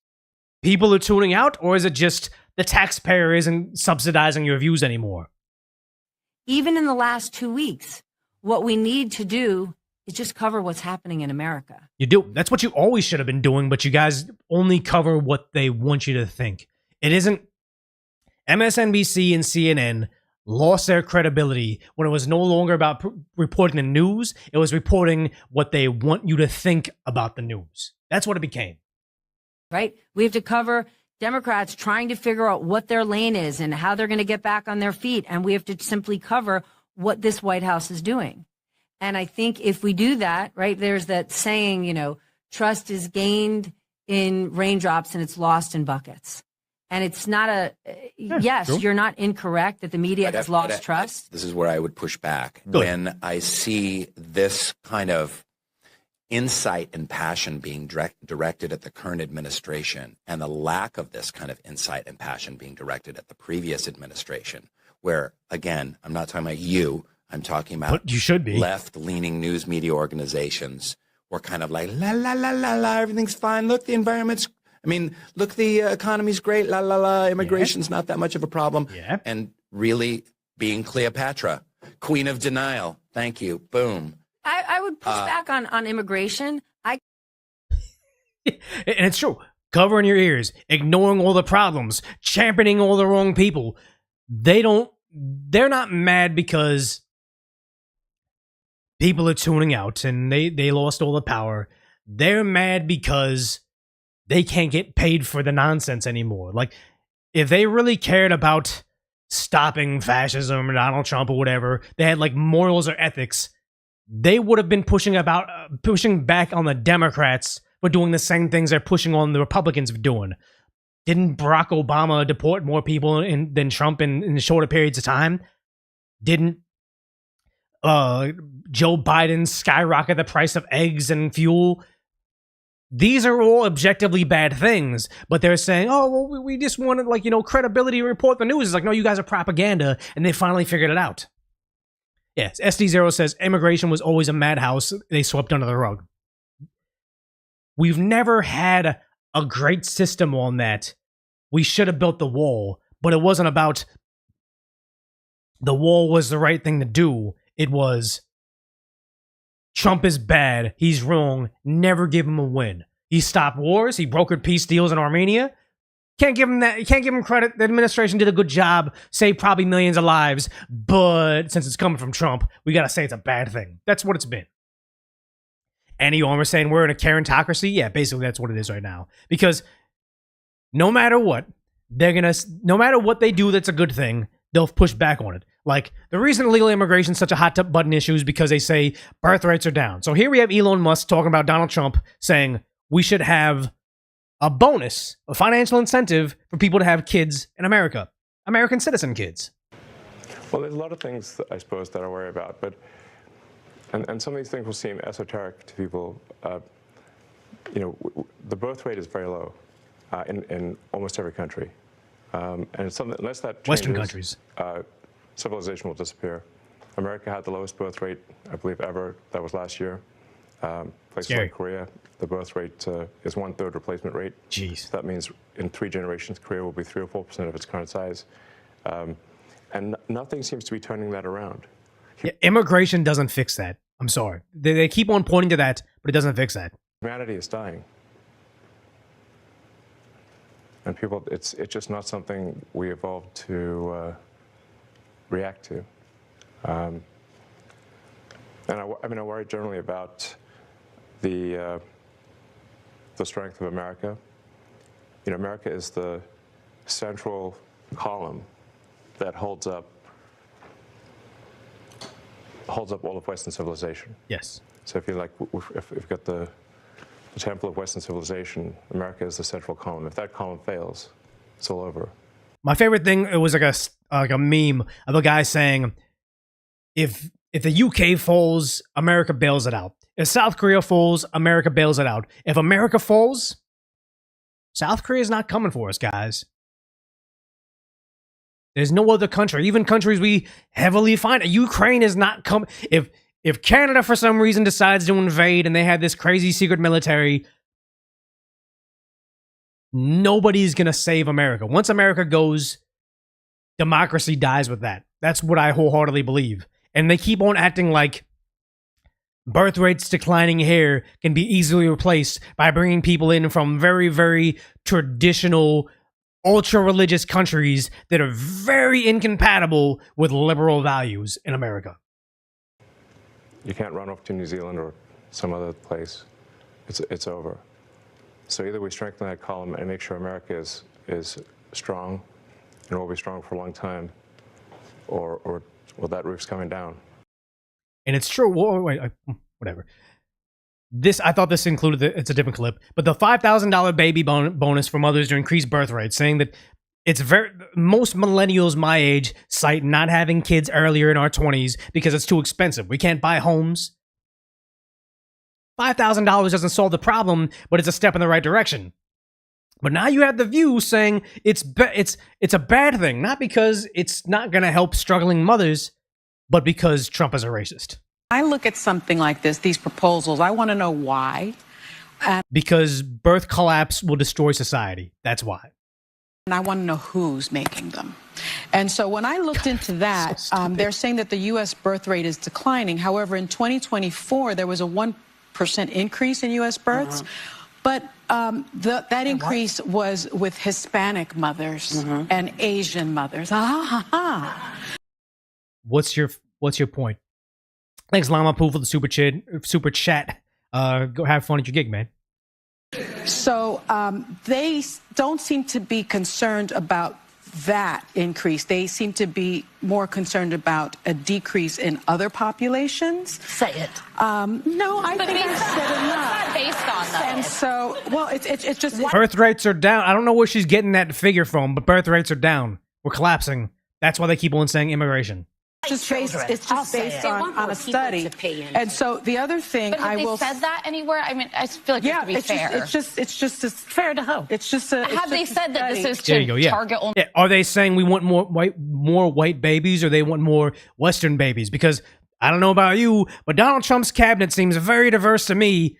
People are tuning out, or is it just the taxpayer isn't subsidizing your views anymore? Even in the last 2 weeks, what we need to do is just cover what's happening in America. You do. That's what you always should have been doing, but you guys only cover what they want you to think. It isn't. MSNBC and CNN lost their credibility when it was no longer about reporting the news. It was reporting what they want you to think about the news. That's what it became. Right? We have to cover Democrats trying to figure out what their lane is and how they're going to get back on their feet. And we have to simply cover what this White House is doing. And I think if we do that, right, there's that saying, trust is gained in raindrops and it's lost in buckets. And it's not true. You're not incorrect that the media has lost trust. This is where I would push back. When I see this kind of insight and passion being directed at the current administration and the lack of this kind of insight and passion being directed at the previous administration, where, again, I'm not talking about you, I'm talking about but you should be. Left-leaning news media organizations were kind of like, la, la, la, la, la, everything's fine. Look, the environment's, look, the economy's great, la, la, la, immigration's not that much of a problem. Yeah. And really being Cleopatra, queen of denial. Thank you. Boom. I would push back on immigration. And it's true. Covering your ears, ignoring all the problems, championing all the wrong people. They're not mad because people are tuning out and they lost all the power. They're mad because they can't get paid for the nonsense anymore. Like, if they really cared about stopping fascism or Donald Trump or whatever, they had like morals or ethics, they would have been pushing back on the Democrats for doing the same things they're pushing on the Republicans for doing. Didn't Barack Obama deport more people than Trump in shorter periods of time? Didn't Joe Biden skyrocket the price of eggs and fuel? These are all objectively bad things, but they're saying, oh, well, we just wanted, credibility to report the news. It's like, no, you guys are propaganda, and they finally figured it out. Yes, SD0 says immigration was always a madhouse they swept under the rug. We've never had a great system on that. We should have built the wall, but it wasn't about the wall was the right thing to do. It was Trump is bad, he's wrong, never give him a win. He stopped wars, he brokered peace deals in Armenia. Can't give him that. You can't give him credit. The administration did a good job, saved probably millions of lives, but since it's coming from Trump, we gotta say it's a bad thing. That's what it's been. And you are saying we're in a Karentocracy? Yeah, basically that's what it is right now. Because no matter what, no matter what they do that's a good thing, they'll push back on it. Like, the reason illegal immigration is such a hot button issue is because they say birth rates are down. So here we have Elon Musk talking about Donald Trump saying we should have a bonus, a financial incentive for people to have kids in America, American citizen kids. Well, there's a lot of things, I suppose, that I worry about, but and some of these things will seem esoteric to people. The birth rate is very low in almost every country, and it's something, unless that changes, Western countries, civilization will disappear. America had the lowest birth rate, I believe, ever. That was last year. Places Scary. like Korea, the birth rate is 1/3 replacement rate. Jeez. That means in 3 generations, Korea will be 3 or 4% of its current size. And nothing seems to be turning that around. Yeah, immigration doesn't fix that. I'm sorry. They keep on pointing to that, but it doesn't fix that. Humanity is dying. And people, it's just not something we evolved to react to. And I worry generally about the strength of America. America is the central column that holds up all of Western civilization. Yes. So if we've got the temple of Western civilization, America is the central column. If that column fails, it's all over. My favorite thing, it was like a meme of a guy saying, if the UK falls, America bails it out. If South Korea falls, America bails it out. If America falls, South Korea is not coming for us, guys. There's no other country, even countries we heavily find. Ukraine is not coming. If Canada for some reason decides to invade and they have this crazy secret military, nobody's gonna save America. Once America goes, democracy dies with that. That's what I wholeheartedly believe. And they keep on acting like birth rates declining here can be easily replaced by bringing people in from very, very traditional, ultra-religious countries that are very incompatible with liberal values in America. You can't run off to New Zealand or some other place. It's over. So either we strengthen that column and make sure America is strong and will be strong for a long time, or that roof's coming down. And it's true. Whatever. I thought this included it's a different clip, but the $5,000 baby bonus for mothers to increase birth rates, saying that most millennials my age cite not having kids earlier in our 20s because it's too expensive. We can't buy homes. $5,000 doesn't solve the problem, but it's a step in the right direction. But now you have the View saying it's a bad thing, not because it's not going to help struggling mothers, but because Trump is a racist. I look at something like this, these proposals, I want to know why. Because birth collapse will destroy society. That's why. And I want to know who's making them. And so when I looked into that, they're saying that the U.S. birth rate is declining. However, in 2024, there was a 1% increase in U.S. births. But that increase was with Hispanic mothers and Asian mothers. What's your point? Thanks, Llama Poo, for the super chat. Go have fun at your gig, man. So they don't seem to be concerned about that increase. They seem to be more concerned about a decrease in other populations. Say it. No, I think I said enough. It's not based on that. And so, well, it's just... Birth rates are down. I don't know where she's getting that figure from, but birth rates are down. We're collapsing. That's why they keep on saying immigration. It's just based on a study. And so the other thing But have they said that anywhere? I mean, I feel like it has to be fair. It's just fair to hope. It's just a. Have they said that this is There you to go, yeah. target only? Yeah. Are they saying we want more white babies, or they want more Western babies? Because I don't know about you, but Donald Trump's cabinet seems very diverse to me.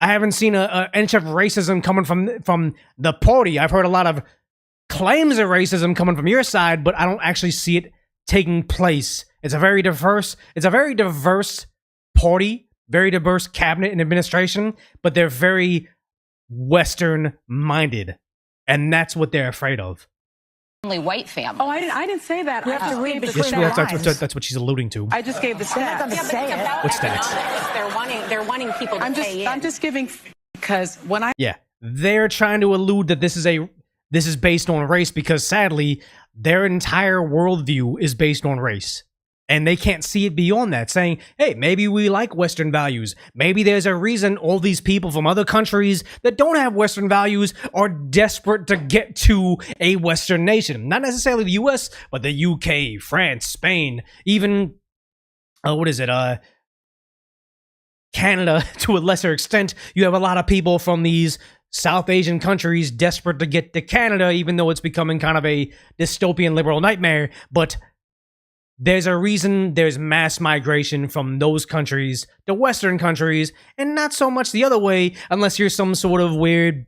I haven't seen an inch of racism coming from the party. I've heard a lot of claims of racism coming from your side, but I don't actually see it taking place. It's a very diverse party, very diverse cabinet and administration, but they're very Western minded, and that's what they're afraid of. Only white families. Oh, I didn't say that. We have to read Yes, that's what she's alluding to. I just gave the stats. What stats? They're wanting people to pay in. I'm just giving, because when I... Yeah, they're trying to allude that this is based on race, because sadly, their entire worldview is based on race. And they can't see it beyond that, saying, hey, maybe we like Western values. Maybe there's a reason all these people from other countries that don't have Western values are desperate to get to a Western nation. Not necessarily the US, but the UK, France, Spain, even, Canada to a lesser extent. You have a lot of people from these South Asian countries desperate to get to Canada, even though it's becoming kind of a dystopian liberal nightmare. But there's a reason there's mass migration from those countries to Western countries, and not so much the other way, unless you're some sort of weird,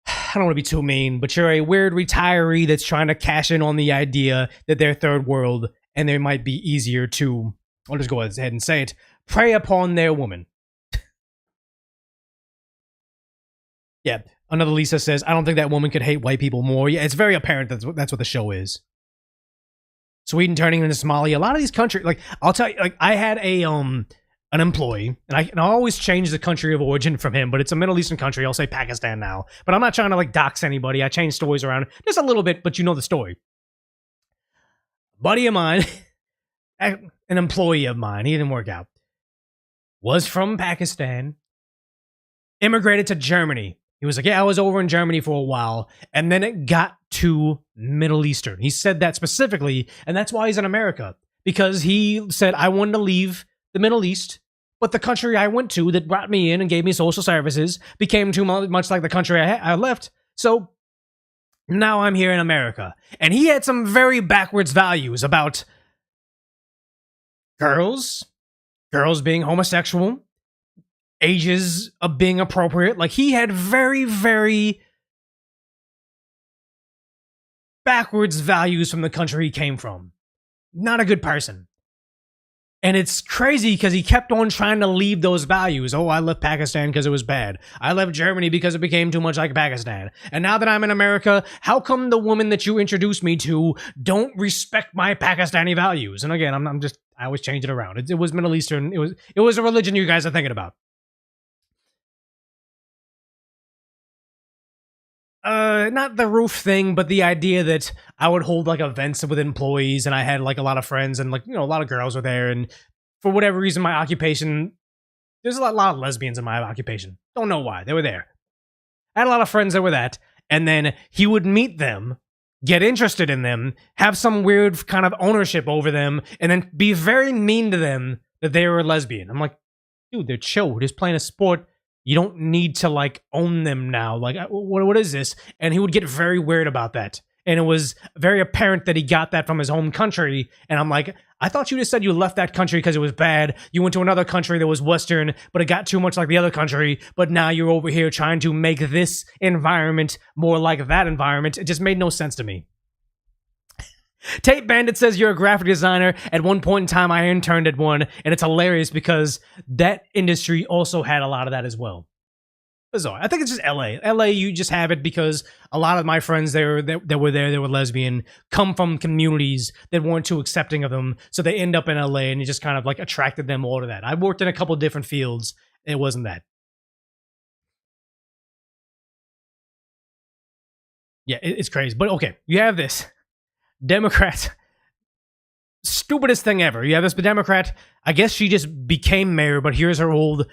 I don't want to be too mean, but you're a weird retiree that's trying to cash in on the idea that they're third world, and they might be easier to, I'll just go ahead and say it, prey upon their woman. Yeah, another Lisa says, I don't think that woman could hate white people more. Yeah, it's very apparent that's what the show is. Sweden turning into Somalia. A lot of these countries, like, I'll tell you, like, I had an employee, and I always change the country of origin from him, but it's a Middle Eastern country. I'll say Pakistan now. But I'm not trying to, like, dox anybody. I change stories around just a little bit, but you know the story. Buddy of mine, an employee of mine, he didn't work out, was from Pakistan, immigrated to Germany. He was like, yeah, I was over in Germany for a while, and then it got to Middle Eastern. He said that specifically, and that's why he's in America, because he said, I wanted to leave the Middle East, but the country I went to that brought me in and gave me social services became too much like the country I left, so now I'm here in America. And he had some very backwards values about girls being homosexual, ages of being appropriate. Like, he had very, very backwards values from the country he came from. Not a good person. And it's crazy because he kept on trying to leave those values. Oh, I left Pakistan because it was bad. I left Germany because it became too much like Pakistan. And now that I'm in America, how come the woman that you introduced me to don't respect my Pakistani values? And again, I always change it around. It was Middle Eastern. It was a religion you guys are thinking about. Not the roof thing, but the idea that I would hold like events with employees, and I had like a lot of friends, and like, you know, a lot of girls were there, and for whatever reason, my occupation, there's a lot of lesbians in my occupation. Don't know why, they were there. I had a lot of friends that were that, and then he would meet them, get interested in them, have some weird kind of ownership over them, and then be very mean to them that they were lesbian. I'm like, dude, they're chill. We're just playing a sport. You don't need to like own them now. Like, what is this? And he would get very weird about that. And it was very apparent that he got that from his home country. And I'm like, I thought you just said you left that country because it was bad. You went to another country that was Western, but it got too much like the other country. But now you're over here trying to make this environment more like that environment. It just made no sense to me. Tape Bandit says you're a graphic designer. At one point in time, I interned at one, and it's hilarious because that industry also had a lot of that as well. Bizarre. I think it's just LA. LA, you just have it because a lot of my friends that were there, they were lesbian, come from communities that weren't too accepting of them, so they end up in LA, and it just kind of like attracted them all to that. I worked in a couple different fields. It wasn't that. Yeah, it's crazy. But okay, you have this. Democrat, stupidest thing ever. You have this Democrat. I guess she just became mayor, but here's her old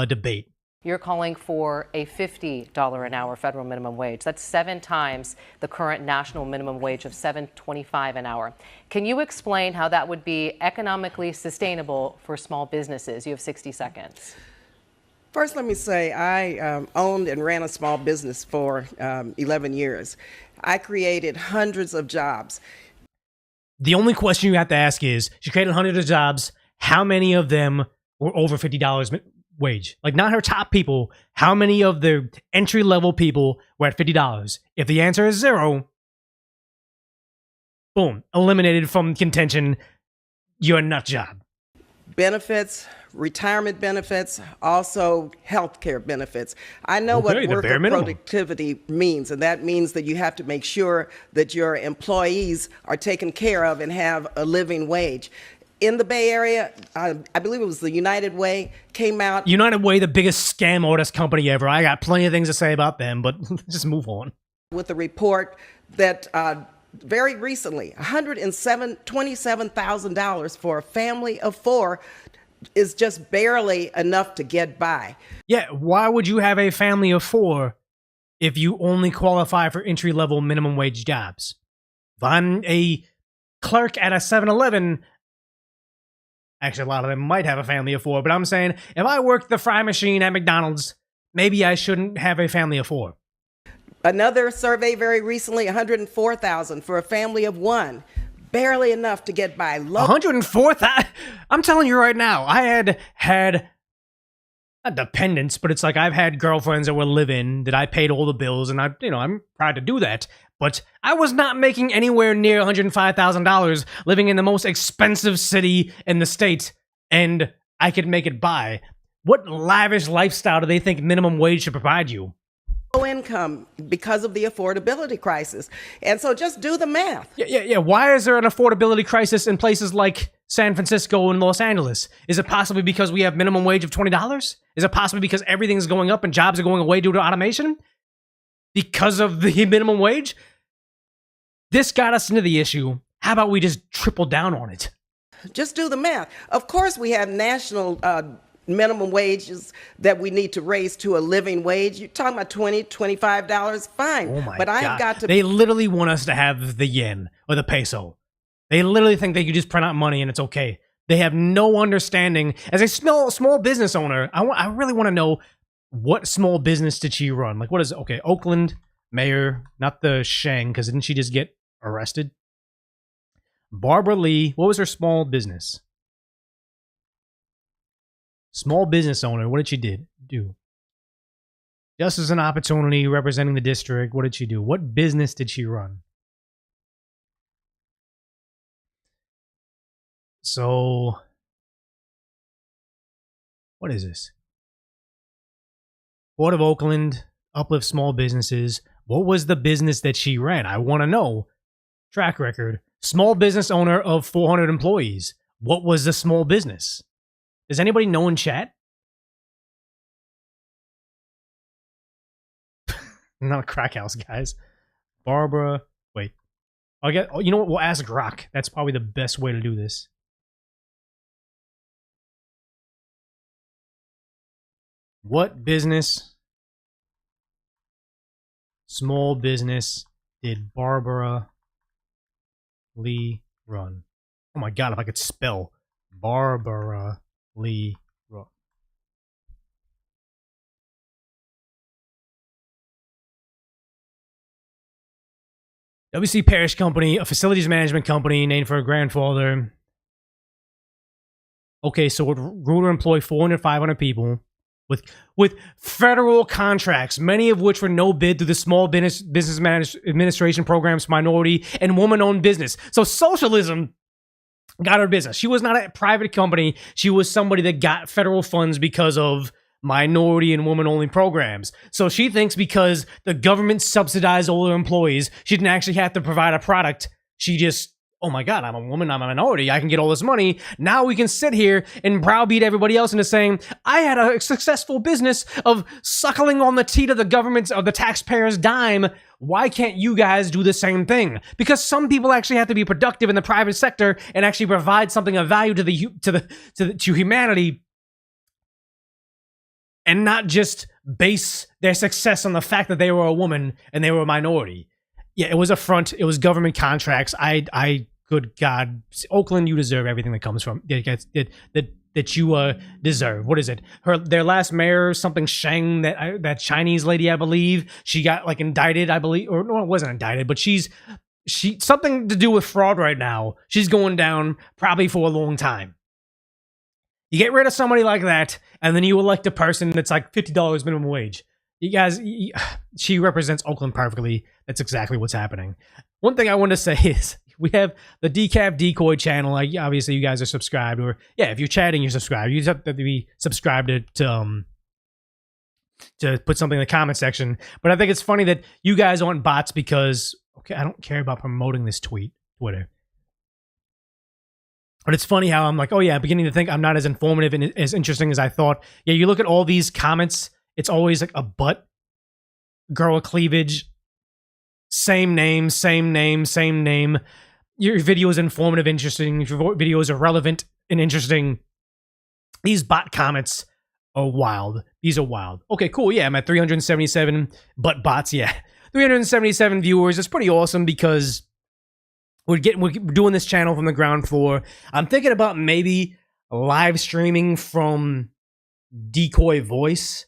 debate. You're calling for a $50 an hour federal minimum wage. That's 7 times the current national minimum wage of $7.25 an hour. Can you explain how that would be economically sustainable for small businesses? You have 60 seconds. First, let me say I owned and ran a small business for 11 years. I created hundreds of jobs. The only question you have to ask is, she created hundreds of jobs. How many of them were over $50 wage? Like, not her top people. How many of the entry-level people were at $50? If the answer is 0, boom, eliminated from contention. You're a nut job. Benefits, retirement benefits, also health care benefits. I know what worker productivity means, and that means that you have to make sure that your employees are taken care of and have a living wage. In the Bay Area, I believe it was the United Way, came out. United Way, the biggest scam artist company ever. I got plenty of things to say about them, but just move on. With a report that very recently, $127,000 for a family of 4 is just barely enough to get by. Yeah, why would you have a family of 4 if you only qualify for entry-level minimum wage jobs? If I'm a clerk at a 7-Eleven, actually a lot of them might have a family of 4, but I'm saying if I worked the fry machine at McDonald's, maybe I shouldn't have a family of 4. Another survey very recently, $104,000 for a family of 1. Barely enough to get by. $104,000? I'm telling you right now, I had not dependents, but it's like I've had girlfriends that were live-in that I paid all the bills, and I'm proud to do that. But I was not making anywhere near $105,000 living in the most expensive city in the state, and I could make it by. What lavish lifestyle do they think minimum wage should provide you? Low income because of the affordability crisis. And so just do the math. Yeah. Why is there an affordability crisis in places like San Francisco and Los Angeles? Is it possibly because we have minimum wage of $20? Is it possibly because everything's going up and jobs are going away due to automation? Because of the minimum wage? This got us into the issue. How about we just triple down on it? Just do the math. Of course, we have national minimum wages that we need to raise to a living wage. You're talking about $20, $25, fine. Oh my but God. I've got to. They literally want us to have the yen or the peso. They literally think they can just print out money and it's okay. They have no understanding. As a small business owner, I really want to know, what small business did she run? Like, what is it? Okay, Oakland mayor, not the Shang, because didn't she just get arrested? Barbara Lee, what was her small business? Small business owner, what did she do? Just as an opportunity, representing the district, what did she do? What business did she run? So, what is this? Port of Oakland, uplift small businesses. What was the business that she ran? I want to know. Track record. Small business owner of 400 employees. What was the small business? Does anybody know in chat? Not a crack house, guys. Barbara. Wait. You know what? We'll ask Grok. That's probably the best way to do this. What business, small business, did Barbara Lee run? Oh my God, if I could spell Barbara Lee run. WC Parish Company, a facilities management company named for a grandfather. Okay, so it grew to employ 400, 500 people with federal contracts, many of which were no bid through the Small Business Administration programs for minority and woman-owned business. So socialism got her business. She was not a private company. She was somebody that got federal funds because of minority and woman-only programs. So she thinks because the government subsidized all her employees, she didn't actually have to provide a product. She just, oh my God, I'm a woman, I'm a minority, I can get all this money. Now we can sit here and browbeat everybody else into saying, I had a successful business of suckling on the teat of the government's, of the taxpayers' dime. Why can't you guys do the same thing? Because some people actually have to be productive in the private sector and actually provide something of value to humanity, and not just base their success on the fact that they were a woman and they were a minority. Yeah, it was a front. It was government contracts. Good God, Oakland, you deserve everything that comes from that you deserve. What is it? Their last mayor, something Sheng, that Chinese lady, I believe, she got like indicted, I believe, or no, it wasn't indicted, but she something to do with fraud right now. She's going down probably for a long time. You get rid of somebody like that, and then you elect a person that's like $50 minimum wage. You guys, she represents Oakland perfectly. That's exactly what's happening. One thing I want to say is we have the Decaf Decoy channel. Like, obviously, you guys are subscribed, or yeah, if you're chatting, you're subscribed. You just have to be subscribed to put something in the comment section. But I think it's funny that you guys aren't bots because, okay, I don't care about promoting this Twitter. But it's funny how I'm like, oh yeah, I'm beginning to think I'm not as informative and as interesting as I thought. Yeah, you look at all these comments, it's always like a butt, girl of cleavage, same name. Your video is informative, interesting. Your videos are relevant and interesting. These bot comments are wild. These are wild. Okay, cool. Yeah, I'm at 377 butt bots. Yeah, 377 viewers. It's pretty awesome because we're doing this channel from the ground floor. I'm thinking about maybe live streaming from Decoy Voice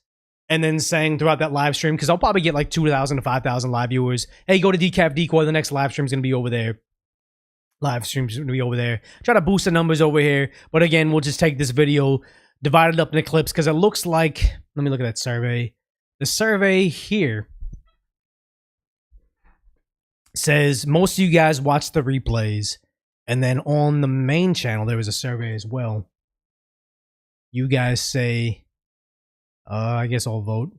and then saying throughout that live stream, because I'll probably get like 2,000 to 5,000 live viewers. Hey, go to Decaf Decoy. The next live stream is going to be over there. Live stream's going to be over there. Try to boost the numbers over here. But again, we'll just take this video, divide it up into clips, because it looks like, let me look at that survey. The survey here says most of you guys watch the replays, and then on the main channel there was a survey as well. You guys say, I guess I'll vote.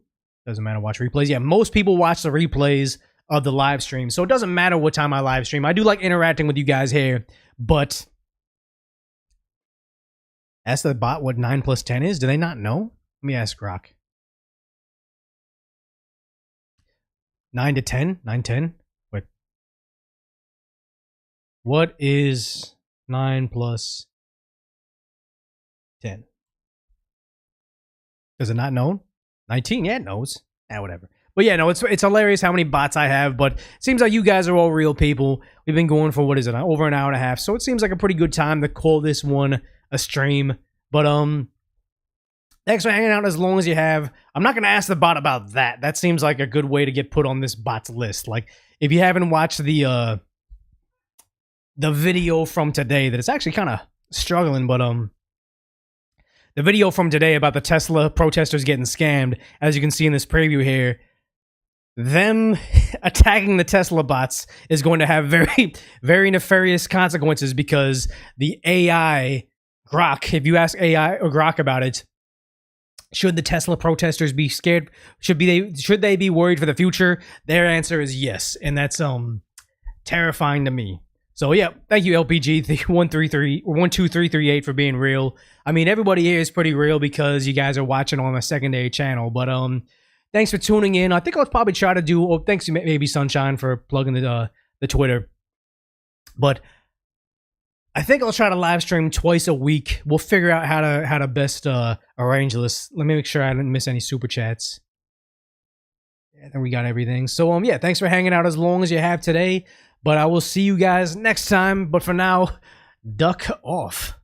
Doesn't matter, watch replays. Yeah, most people watch the replays of the live stream, so it doesn't matter what time I live stream. I do like interacting with you guys here, but ask the bot what 9 plus 10 is. Do they not know? Let me ask Grok. 9 to 10? 9, 10? What is 9 plus 10? Does it not know? 19? Yeah, it knows. Whatever. But yeah, no, it's hilarious how many bots I have, but it seems like you guys are all real people. We've been going for, what is it, over an hour and a half, so it seems like a pretty good time to call this one a stream. But thanks for hanging out as long as you have. I'm not going to ask the bot about that. That seems like a good way to get put on this bot's list. Like, if you haven't watched the video from today, that it's actually kind of struggling, but the video from today about the Tesla protesters getting scammed, as you can see in this preview here, them attacking the Tesla bots is going to have very, very nefarious consequences, because the AI Grok, if you ask AI or Grok about it, should the Tesla protesters be scared? Should they be worried for the future? Their answer is yes, and that's terrifying to me. So yeah, thank you LPG 12338 for being real. I mean, everybody here is pretty real because you guys are watching on a secondary channel. But thanks for tuning in. I think I'll probably try to do. Oh, thanks maybe Sunshine for plugging the Twitter. But I think I'll try to live stream twice a week. We'll figure out how to best arrange this. Let me make sure I didn't miss any super chats. Yeah, then we got everything. So yeah, thanks for hanging out as long as you have today. But I will see you guys next time. But for now, duck off.